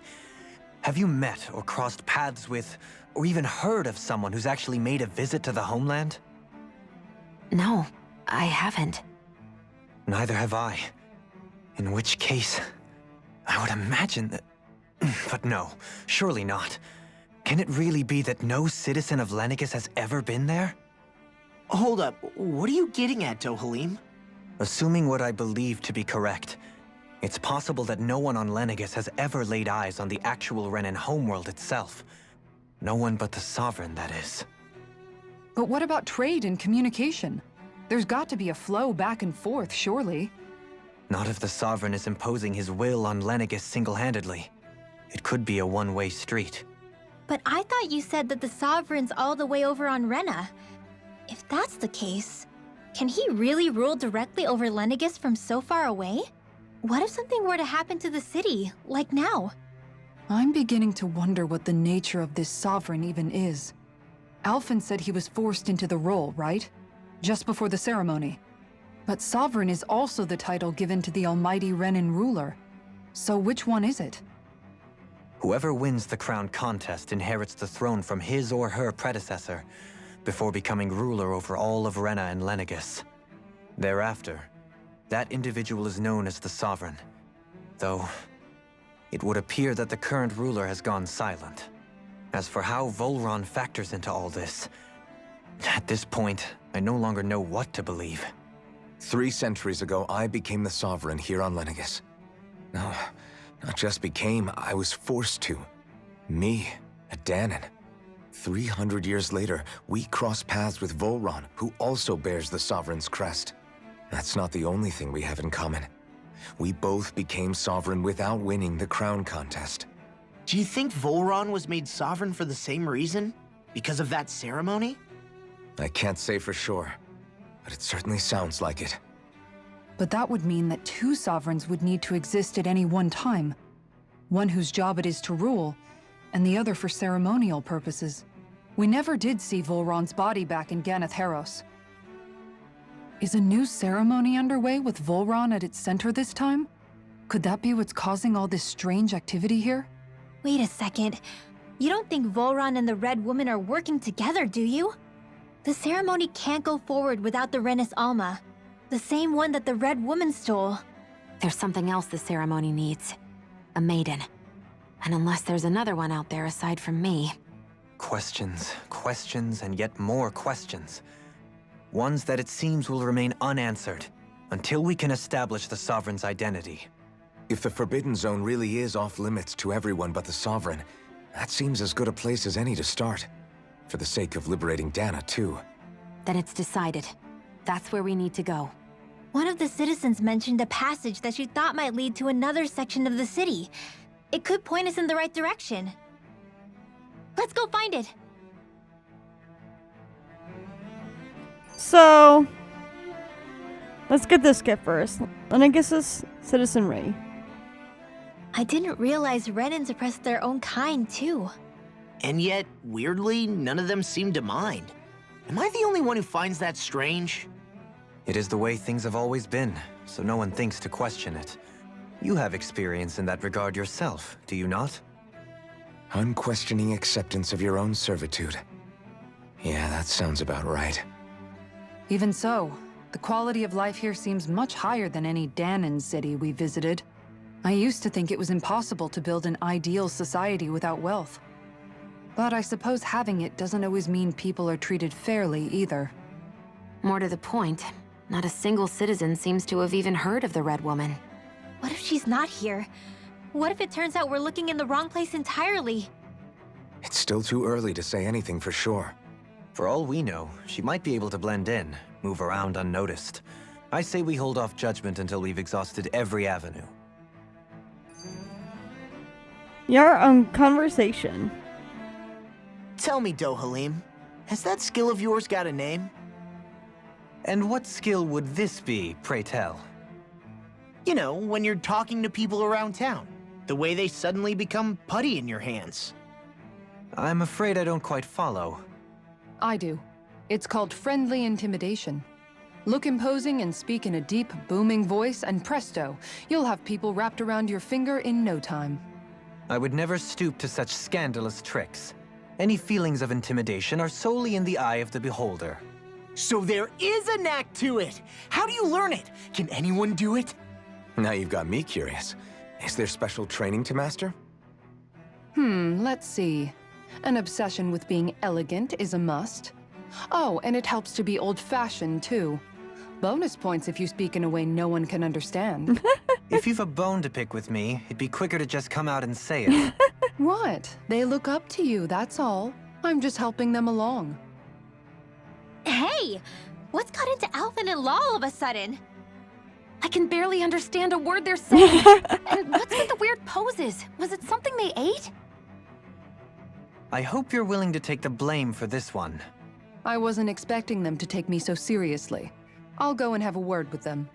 Have you met or crossed paths with, or even heard of someone who's actually made a visit to the homeland? No, I haven't. Neither have I. In which case, I would imagine that... But no, surely not. Can it really be that no citizen of Lenegis has ever been there? Hold up, what are you getting at, Dohalim? Assuming what I believe to be correct, it's possible that no one on Lenegis has ever laid eyes on the actual Renan homeworld itself. No one but the Sovereign, that is. But what about trade and communication? There's got to be a flow back and forth, surely. Not if the Sovereign is imposing his will on Lenegis single-handedly. It could be a one-way street. But I thought you said that the Sovereign's all the way over on Rena. If that's the case, can he really rule directly over Lenegis from so far away? What if something were to happen to the city, like now? I'm beginning to wonder what the nature of this Sovereign even is. Alphen said he was forced into the role, right? Just before the ceremony. But Sovereign is also the title given to the almighty Renan ruler. So which one is it? Whoever wins the crown contest inherits the throne from his or her predecessor, before becoming ruler over all of Rena and Lenegis. Thereafter, that individual is known as the Sovereign, though it would appear that the current ruler has gone silent. As for how Volron factors into all this, at this point, I no longer know what to believe. 3 centuries ago, I became the Sovereign here on Lenegis. No, not just became, I was forced to. Me, a Danon. 300 years later, we cross paths with Volron, who also bears the Sovereign's crest. That's not the only thing we have in common. We both became Sovereign without winning the crown contest. Do you think Volron was made Sovereign for the same reason? Because of that ceremony? I can't say for sure, but it certainly sounds like it. But that would mean that 2 Sovereigns would need to exist at any one time. One whose job it is to rule, and the other for ceremonial purposes. We never did see Volron's body back in Ganeth Haros. Is a new ceremony underway with Volron at its center this time? Could that be what's causing all this strange activity here? Wait a second. You don't think Volron and the Red Woman are working together, do you? The ceremony can't go forward without the Renis Alma. The same one that the Red Woman stole. There's something else the ceremony needs. A maiden. And unless there's another one out there aside from me... Questions, questions, and yet more questions. Ones that it seems will remain unanswered, until we can establish the Sovereign's identity. If the Forbidden Zone really is off-limits to everyone but the Sovereign, that seems as good a place as any to start. For the sake of liberating Dana, too. Then it's decided. That's where we need to go. One of the citizens mentioned a passage that she thought might lead to another section of the city. It could point us in the right direction. Let's go find it. So, let's get this gift first. Lenegis' citizenry. I didn't realize Renans oppressed their own kind, too. And yet, weirdly, none of them seem to mind. Am I the only one who finds that strange? It is the way things have always been, so no one thinks to question it. You have experience in that regard yourself, do you not? Unquestioning acceptance of your own servitude. Yeah, that sounds about right. Even so, the quality of life here seems much higher than any Danon city we visited. I used to think it was impossible to build an ideal society without wealth. But I suppose having it doesn't always mean people are treated fairly either. More to the point, not a single citizen seems to have even heard of the Red Woman. What if she's not here? What if it turns out we're looking in the wrong place entirely? It's still too early to say anything for sure. For all we know, she might be able to blend in, move around unnoticed. I say we hold off judgment until we've exhausted every avenue. Your conversation. Tell me, Dohalim, has that skill of yours got a name? And what skill would this be, pray tell? You know, when you're talking to people around town. The way they suddenly become putty in your hands. I'm afraid I don't quite follow. I do. It's called friendly intimidation. Look imposing and speak in a deep, booming voice, and presto, you'll have people wrapped around your finger in no time. I would never stoop to such scandalous tricks. Any feelings of intimidation are solely in the eye of the beholder. So there is a knack to it! How do you learn it? Can anyone do it? Now you've got me curious. Is there special training to master? Let's see. An obsession with being elegant is a must. Oh, and it helps to be old-fashioned, too. Bonus points if you speak in a way no one can understand. If you've a bone to pick with me, it'd be quicker to just come out and say it. What? They look up to you, that's all. I'm just helping them along. Hey! What's got into Alvin and Law all of a sudden? I can barely understand a word they're saying. And what's with the weird poses? Was it something they ate? I hope you're willing to take the blame for this one. I wasn't expecting them to take me so seriously. I'll go and have a word with them.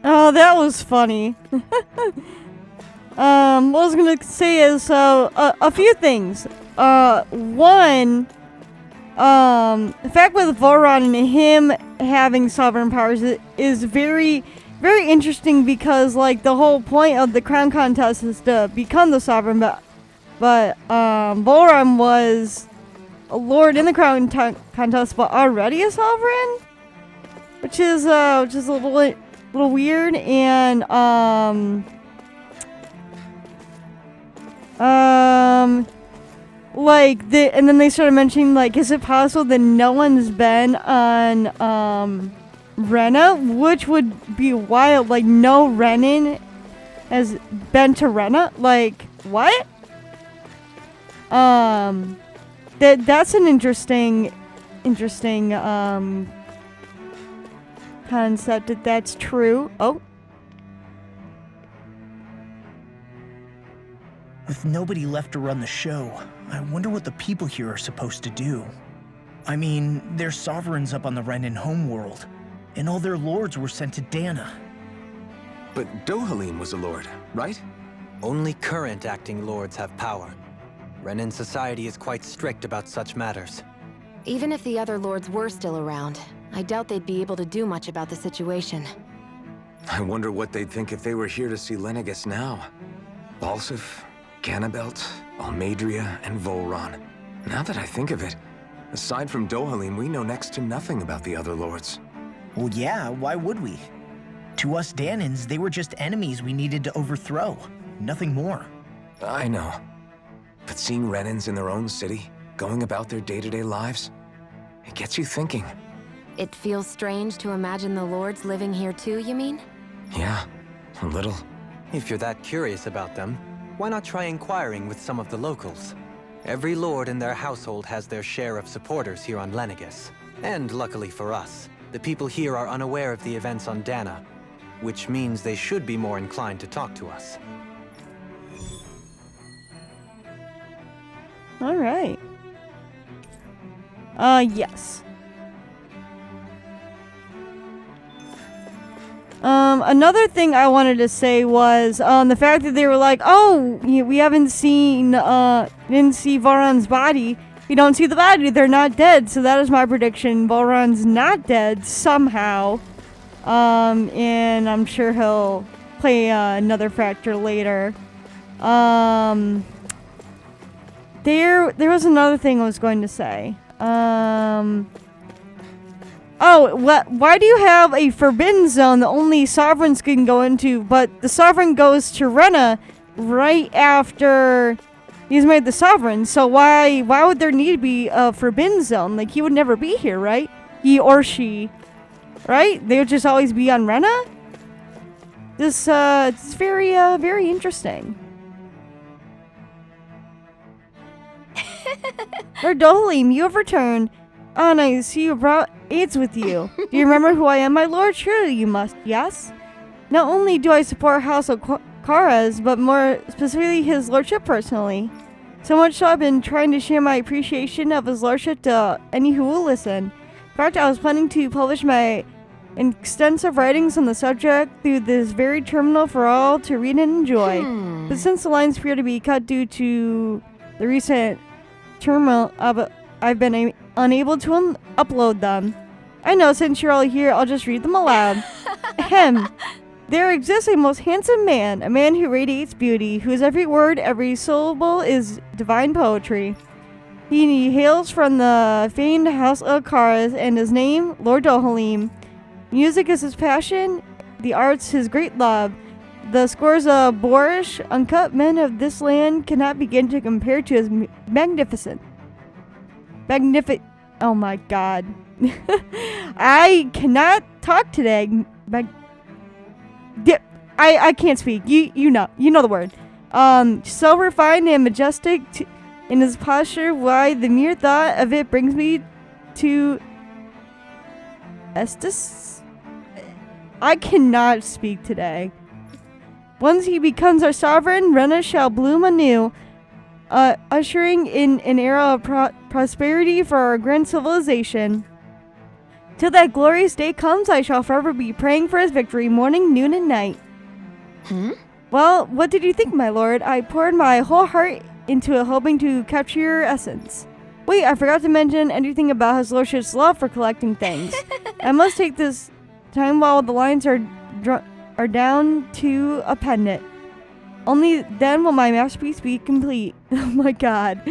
Oh, that was funny. What I was gonna say is, a few things. One, the fact with Voron and him having sovereign powers is very, very interesting because, like, the whole point of the crown contest is to become the sovereign, but Voron was a lord in the crown contest, but already a sovereign, which is a little weird, and like and then they started mentioning, like, is it possible that no one's been on Rena, which would be wild. Like, no Renan has been to Rena. Like, what? That's an interesting concept, that that's true. Oh. With nobody left to run the show, I wonder what the people here are supposed to do. I mean, they're sovereigns up on the Renan homeworld, and all their lords were sent to Dana. But Dohalim was a lord, right? Only current acting lords have power. Renan society is quite strict about such matters. Even if the other lords were still around, I doubt they'd be able to do much about the situation. I wonder what they'd think if they were here to see Lenegis now. Balsif, Ganabelt, Almadria, and Volron. Now that I think of it, aside from Dohalim, we know next to nothing about the other lords. Well, yeah, why would we? To us Danans, they were just enemies we needed to overthrow. Nothing more. I know. But seeing Renans in their own city, going about their day-to-day lives, it gets you thinking. It feels strange to imagine the lords living here too, you mean? Yeah, a little. If you're that curious about them, why not try inquiring with some of the locals? Every lord in their household has their share of supporters here on Lenegis. And luckily for us, the people here are unaware of the events on Dana, which means they should be more inclined to talk to us. All right. Yes. Another thing I wanted to say was, the fact that they were like, oh, we haven't seen, didn't see Voron's body. We don't see the body. They're not dead. So that is my prediction. Voron's not dead somehow. And I'm sure he'll play, another factor later. There was another thing I was going to say. Why do you have a forbidden zone that only sovereigns can go into, but the sovereign goes to Rena right after he's made the sovereign? So why would there need to be a forbidden zone? Like, he would never be here, right? He or she, right? They would just always be on Rena? This, it's very, very interesting. Lord Dohalim, you have returned. Ah, nice. You brought aids with you. Do you remember who I am, my lord? Surely you must, yes? Not only do I support House of Kara's, but more specifically his lordship personally. So much so I've been trying to share my appreciation of his lordship to any who will listen. In fact, I was planning to publish my extensive writings on the subject through this very terminal for all to read and enjoy. But since the lines appear to be cut due to the recent turmoil, I've been unable to upload them. I know, since you're all here, I'll just read them aloud. Ahem. There exists a most handsome man, a man who radiates beauty, whose every word, every syllable is divine poetry. He hails from the famed House of Karas, and his name, Lord Dohalim. Music is his passion, the arts his great love. The scores of boorish, uncut men of this land cannot begin to compare to his magnificent. Oh my god. I cannot talk today. I can't speak. You know the word. So refined and majestic in his posture, why the mere thought of it brings me to Estes. I cannot speak today. Once he becomes our sovereign, Rena shall bloom anew, ushering in an era of prosperity for our grand civilization. Till that glorious day comes, I shall forever be praying for his victory, morning, noon, and night. Well, what did you think, my lord? I poured my whole heart into it, hoping to capture your essence. Wait, I forgot to mention anything about his lordship's love for collecting things. I must take this time while the lines are down to append it. Only then will my masterpiece be complete. Oh my god.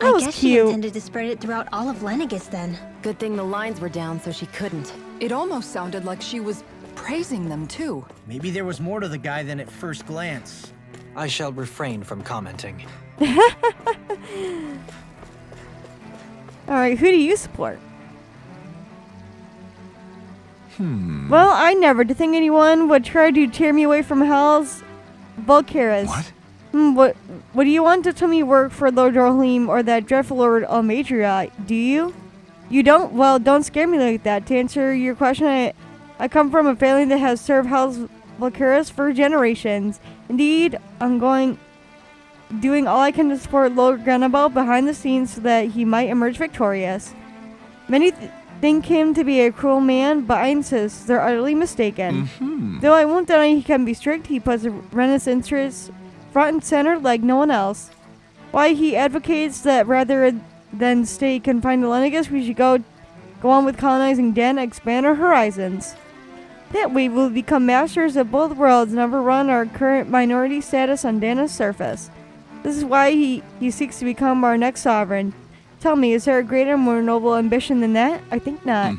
That was guess cute. she intended to spread it throughout all of Lenegis then. Good thing the lines were down so she couldn't. It almost sounded like she was praising them too. Maybe there was more to the guy than at first glance. I shall refrain from commenting. Alright, who do you support? Well, I never did think anyone would try to tear me away from Hell's Volcaris. What? What do you want to tell me work for Lord Dohalim or that dreadful Lord Almadria? Do you? You don't? Well, don't scare me like that. To answer your question, I come from a family that has served Hell's Volcaris for generations. Indeed, I'm doing all I can to support Lord Grenabel behind the scenes so that he might emerge victorious. Many think him to be a cruel man, but I insist they're utterly mistaken. Though I won't deny he can be strict, he puts Rena's interests front and center like no one else. Why, he advocates that rather than stay confined to Lenegis, we should go on with colonizing Dana, expand our horizons. That way we'll become masters of both worlds and overrun our current minority status on Dana's surface. This is why he seeks to become our next sovereign. Tell me, is there a greater, more noble ambition than that? I think not.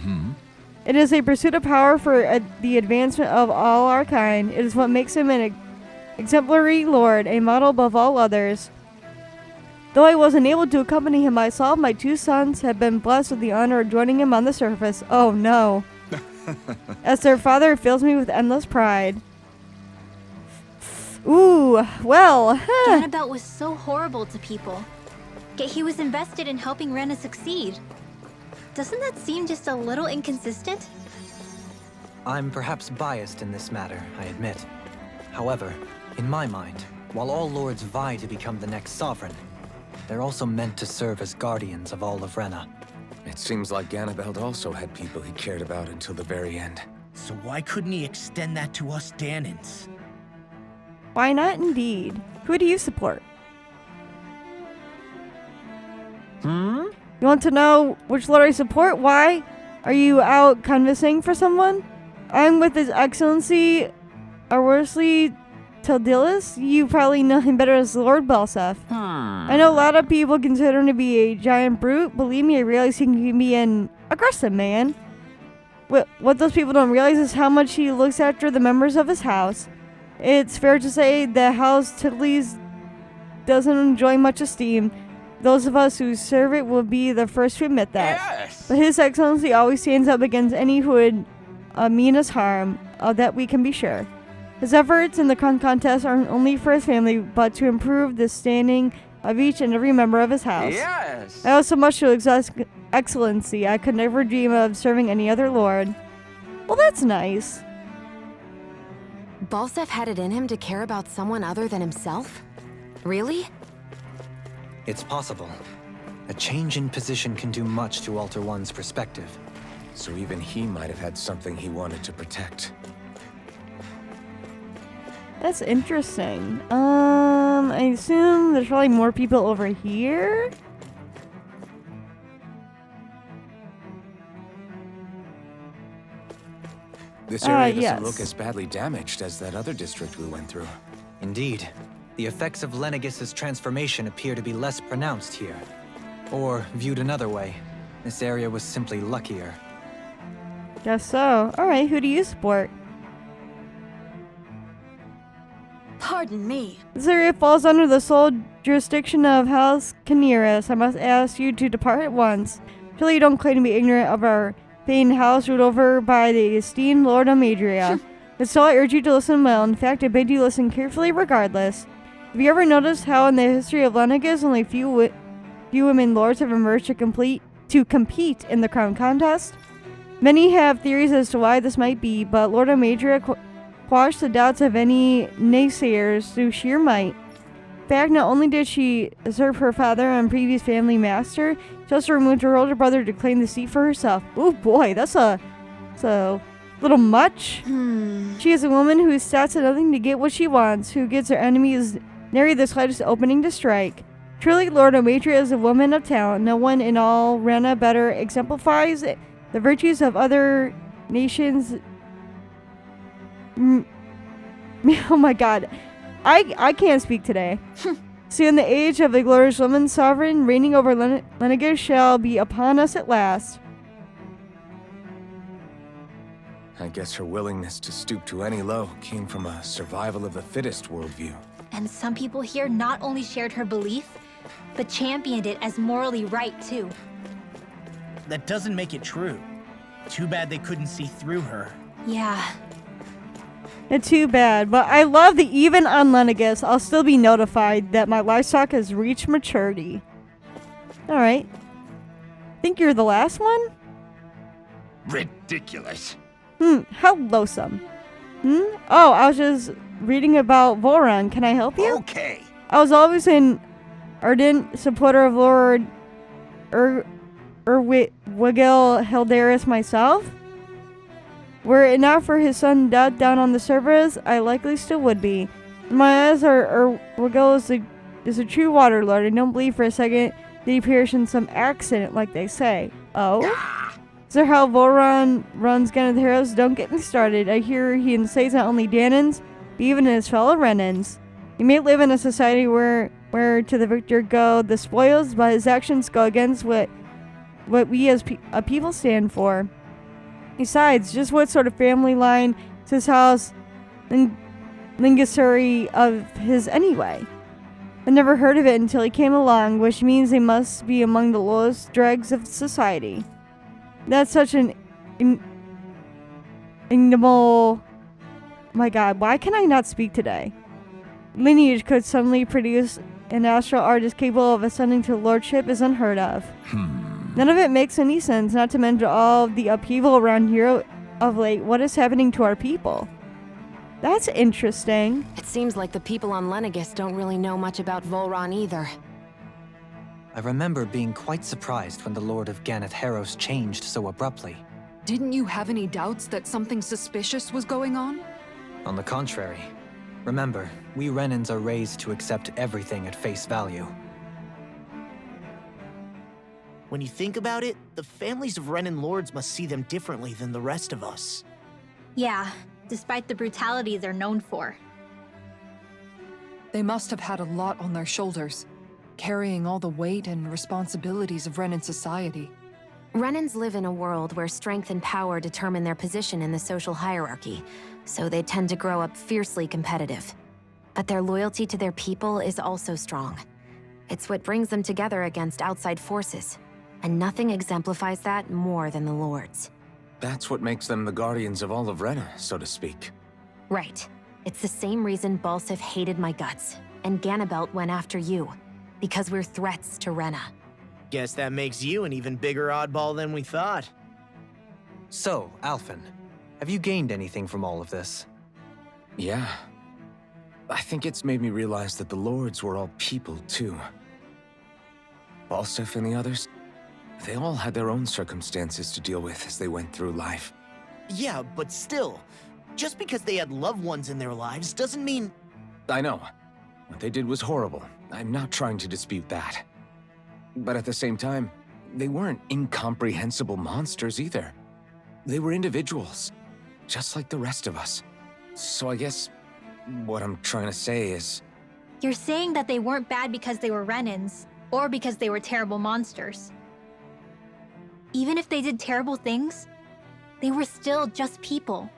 It is a pursuit of power for the advancement of all our kind. It is what makes him an exemplary lord, a model above all others. Though I wasn't able to accompany him myself, my two sons have been blessed with the honor of joining him on the surface. Oh no. As their father, it fills me with endless pride. Ooh, well, Ganabelt was so horrible to people. Yet he was invested in helping Rena succeed. Doesn't that seem just a little inconsistent? I'm perhaps biased in this matter, I admit. However, in my mind, while all lords vie to become the next sovereign, they're also meant to serve as guardians of all of Rena. It seems like Ganabelt also had people he cared about until the very end. So why couldn't he extend that to us Danans? why not indeed? Who do you support? You want to know which lord I support? Why? Are you out canvassing for someone? I'm with His Excellency Arworsley Tildilis. You probably know him better as Lord Belseth. I know a lot of people consider him to be a giant brute. Believe me, I realize he can be an aggressive man. What those people don't realize is how much he looks after the members of his house. It's fair to say the House Tildilis doesn't enjoy much esteem. Those of us who serve it will be the first to admit that. Yes! But His Excellency always stands up against any who would mean us harm, that we can be sure. His efforts in the crown contest aren't only for his family, but to improve the standing of each and every member of his house. Yes! I owe so much to His Excellency, I could never dream of serving any other lord. Well, that's nice. Balsef had it in him to care about someone other than himself? Really? It's possible. A change in position can do much to alter one's perspective. So even he might have had something he wanted to protect. That's interesting. I assume there's probably more people over here. This area doesn't yes. look as badly damaged as that other district we went through. Indeed. The effects of Lenegis' transformation appear to be less pronounced here. Or, viewed another way, this area was simply luckier. Guess so. Alright, who do you support? Pardon me. This area falls under the sole jurisdiction of House Caneris. I must ask you to depart at once. Surely you don't claim to be ignorant of our famed house ruled over by the esteemed Lord Amadria. But still, I urge you to listen well. In fact, I bid you listen carefully regardless. Have you ever noticed how in the history of Lenegis, only few women lords have emerged to compete in the crown contest? Many have theories as to why this might be, but Lord Amadria quashed the doubts of any naysayers through sheer might. In fact, not only did she usurp her father and previous family master, she also removed her older brother to claim the seat for herself. Oh boy, that's a little much. She is a woman who stops at nothing to get what she wants, who gives her enemies nary the slightest opening to strike. Truly, Lord Amadria is a woman of talent. No one in all Rena better exemplifies the virtues of other nations. Oh my god. I can't speak today. Soon the age of the glorious woman sovereign reigning over Lenegis shall be upon us at last. I guess her willingness to stoop to any low came from a survival of the fittest worldview. And some people here not only shared her belief, but championed it as morally right too. That doesn't make it true. Too bad they couldn't see through her. Yeah. It's too bad, but I love that even on Lenegis, I'll still be notified that my livestock has reached maturity. Alright. Think you're the last one? Ridiculous. How loathsome. Oh, I was just reading about Voron. Can I help you? Okay. I was always an ardent supporter of Lord Wigil Hildaris myself. Were it not for his son dead down on the surface, I likely still would be. In my eyes, Wigil is a true water lord. I don't believe for a second that he perished in some accident like they say. Oh? Is there how Voron runs Gun of the Heroes? Don't get me started. I hear he enslaves not only Danans, but even his fellow Renans. He may live in a society where to the victor go the spoils, but his actions go against what we as a people stand for. Besides, just what sort of family line is his house Lingisuri of his anyway? I never heard of it until he came along, which means they must be among the lowest dregs of society. That's such an ignoble... My god, why can I not speak today? lineage could suddenly produce an astral artist capable of ascending to lordship is unheard of. None of it makes any sense, not to mention all of the upheaval around here of late. What is happening to our people? That's interesting. It seems like the people on Lenegis don't really know much about Volron either. I remember being quite surprised when the Lord of Ganath Haros changed so abruptly. Didn't you have any doubts that something suspicious was going on? On the contrary. Remember, we Renans are raised to accept everything at face value. When you think about it, the families of Renan lords must see them differently than the rest of us. Yeah, despite the brutality they're known for. They must have had a lot on their shoulders, carrying all the weight and responsibilities of Renan society. Renans live in a world where strength and power determine their position in the social hierarchy, so they tend to grow up fiercely competitive. But their loyalty to their people is also strong. It's what brings them together against outside forces, and nothing exemplifies that more than the Lords. That's what makes them the guardians of all of Rena, so to speak. Right. It's the same reason Balsif hated my guts, and Ganabelt went after you. Because we're threats to Rena. Guess that makes you an even bigger oddball than we thought. So, Alphen, have you gained anything from all of this? Yeah. I think it's made me realize that the Lords were all people, too. Balsif and the others, they all had their own circumstances to deal with as they went through life. Yeah, but still, just because they had loved ones in their lives doesn't mean... I know. What they did was horrible. I'm not trying to dispute that. But at the same time, they weren't incomprehensible monsters either. They were individuals, just like the rest of us. So I guess what I'm trying to say is... You're saying that they weren't bad because they were Renans, or because they were terrible monsters. Even if they did terrible things, they were still just people.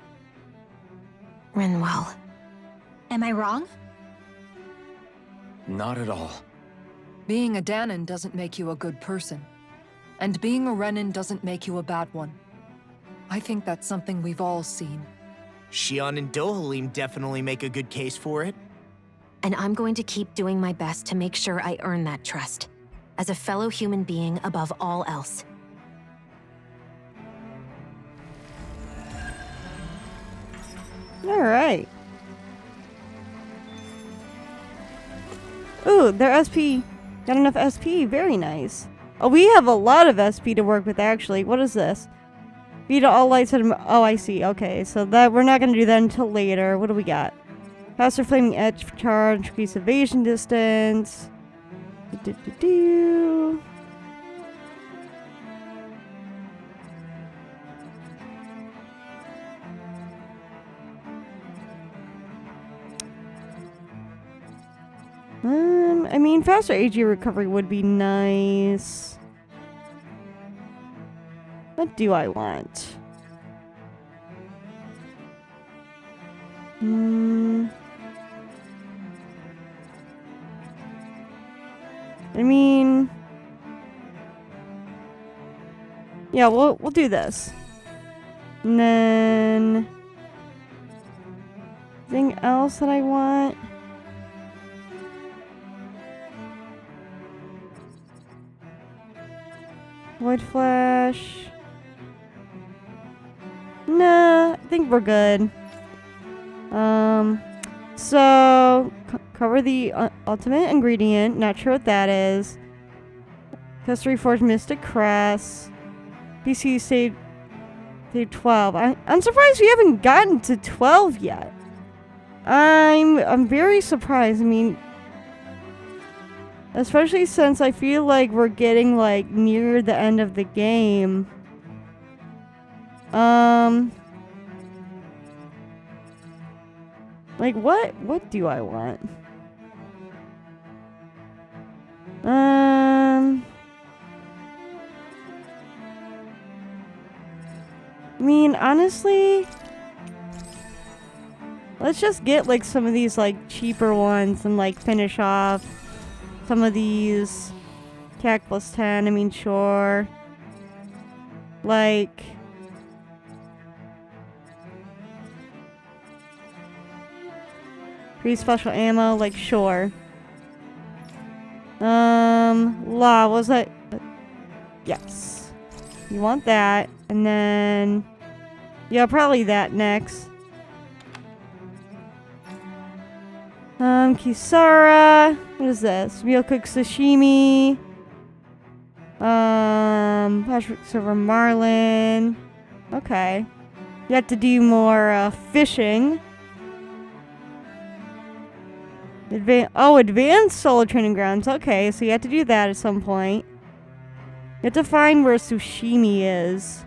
Rinwell. Am I wrong? Not at all. Being a Danon doesn't make you a good person. And being a Renan doesn't make you a bad one. I think that's something we've all seen. Xion and Dohalim definitely make a good case for it. And I'm going to keep doing my best to make sure I earn that trust. As a fellow human being above all else. Alright. Ooh, their SP. Got enough SP. Very nice. Oh, we have a lot of SP to work with, actually. What is this? Beat all lights at... Oh, I see. Okay, so that we're not going to do that until later. What do we got? Faster flaming edge charge. Increase evasion distance. Do-do-do-do. I mean, faster AG recovery would be nice. What do I want? I mean, yeah, we'll do this. And then anything else that I want? Void Flash. Nah, I think we're good. So cover the ultimate ingredient. Not sure what that is. Custom Reforged Mystic Crest. PC save 12. I'm surprised we haven't gotten to 12 yet. I'm very surprised. I mean, especially since I feel like we're getting like near the end of the game. Like what do I want? I mean, honestly, let's just get like some of these like cheaper ones and like finish off some of these. CAC plus 10, I mean, sure. Like, Pretty special ammo, like, sure. Was that? Yes. You want that, and then... Yeah, probably that next. Kisara. What is this? Real cook sashimi. Patrick Silver Marlin. Okay. You have to do more, fishing. Advanced solo training grounds. Okay, so you have to do that at some point. You have to find where Sushimi is.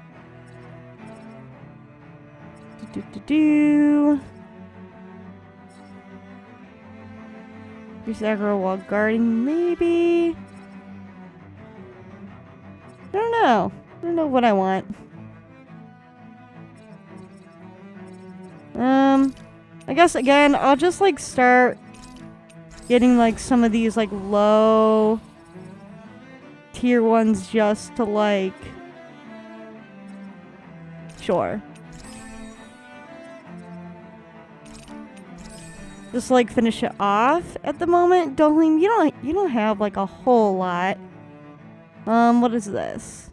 Use aggro while guarding, maybe? I don't know. I don't know what I want. I guess, again, I'll just, like, start getting, like, some of these, like, low tier ones just to, like... Sure. Just, like, finish it off at the moment. You don't have, like, a whole lot. What is this?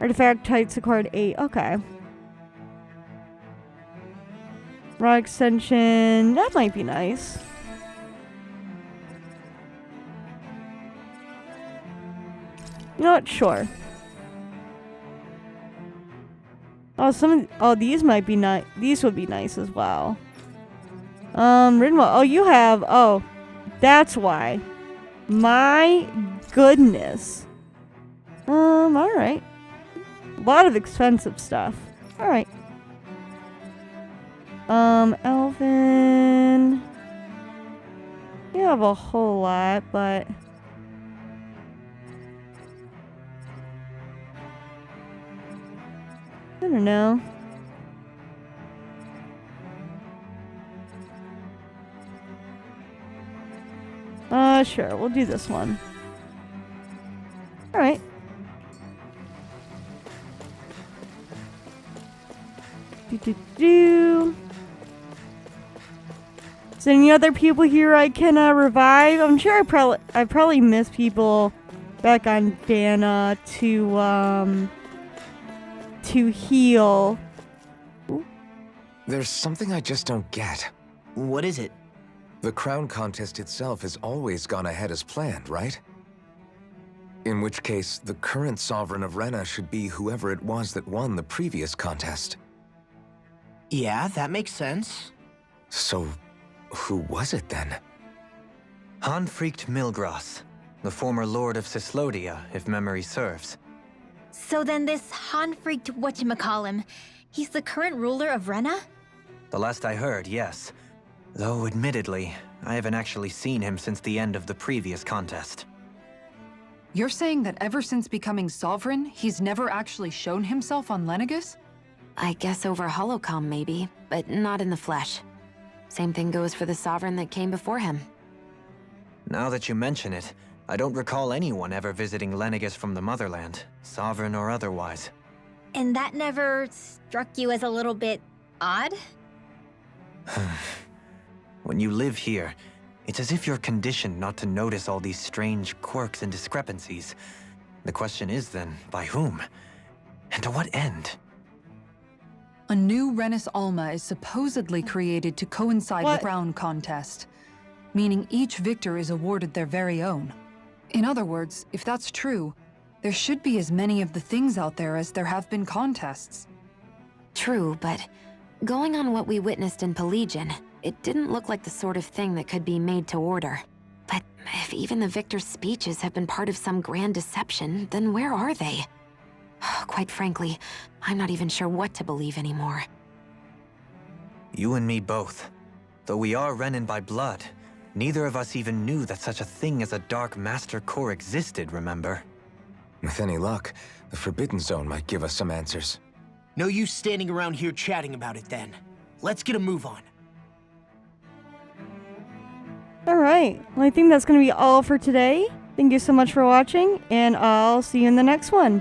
Artifact types acquired 8. Okay. Rod extension. That might be nice. You know what? Sure. These might be nice. These would be nice as well. Rinwell. Oh, you have... Oh, that's why. My goodness. Alright. A lot of expensive stuff. Alright. Elvin... You have a whole lot, but... I don't know. Sure, we'll do this one. Alright. Is there any other people here I can revive? I'm sure I probably missed people back on Dana to heal. Ooh. There's something I just don't get. What is it? The crown contest itself has always gone ahead as planned, right? In which case, the current sovereign of Rena should be whoever it was that won the previous contest. Yeah, that makes sense. So, who was it then? Hanfried Milgras, the former lord of Cislodia, if memory serves. So then this Hanfried whatchamacallem, he's the current ruler of Rena? The last I heard, yes. Though, admittedly, I haven't actually seen him since the end of the previous contest. You're saying that ever since becoming sovereign, he's never actually shown himself on Lenegis? I guess over holocom maybe, but not in the flesh. Same thing goes for the sovereign that came before him. Now that you mention it, I don't recall anyone ever visiting Lenegis from the motherland, sovereign or otherwise. And that never struck you as a little bit odd? When you live here, it's as if you're conditioned not to notice all these strange quirks and discrepancies. The question is then, by whom? And to what end? A new Renis Alma is supposedly created to coincide with the crown contest, meaning each victor is awarded their very own. In other words, if that's true, there should be as many of the things out there as there have been contests. True, but going on what we witnessed in Pelagian, it didn't look like the sort of thing that could be made to order. But if even the victor's speeches have been part of some grand deception, then where are they? Quite frankly, I'm not even sure what to believe anymore. You and me both. Though we are Renin by blood, neither of us even knew that such a thing as a Dark Master Core existed, remember? With any luck, the Forbidden Zone might give us some answers. No use standing around here chatting about it then. Let's get a move on. Alright, well I think that's going to be all for today. Thank you so much for watching, and I'll see you in the next one.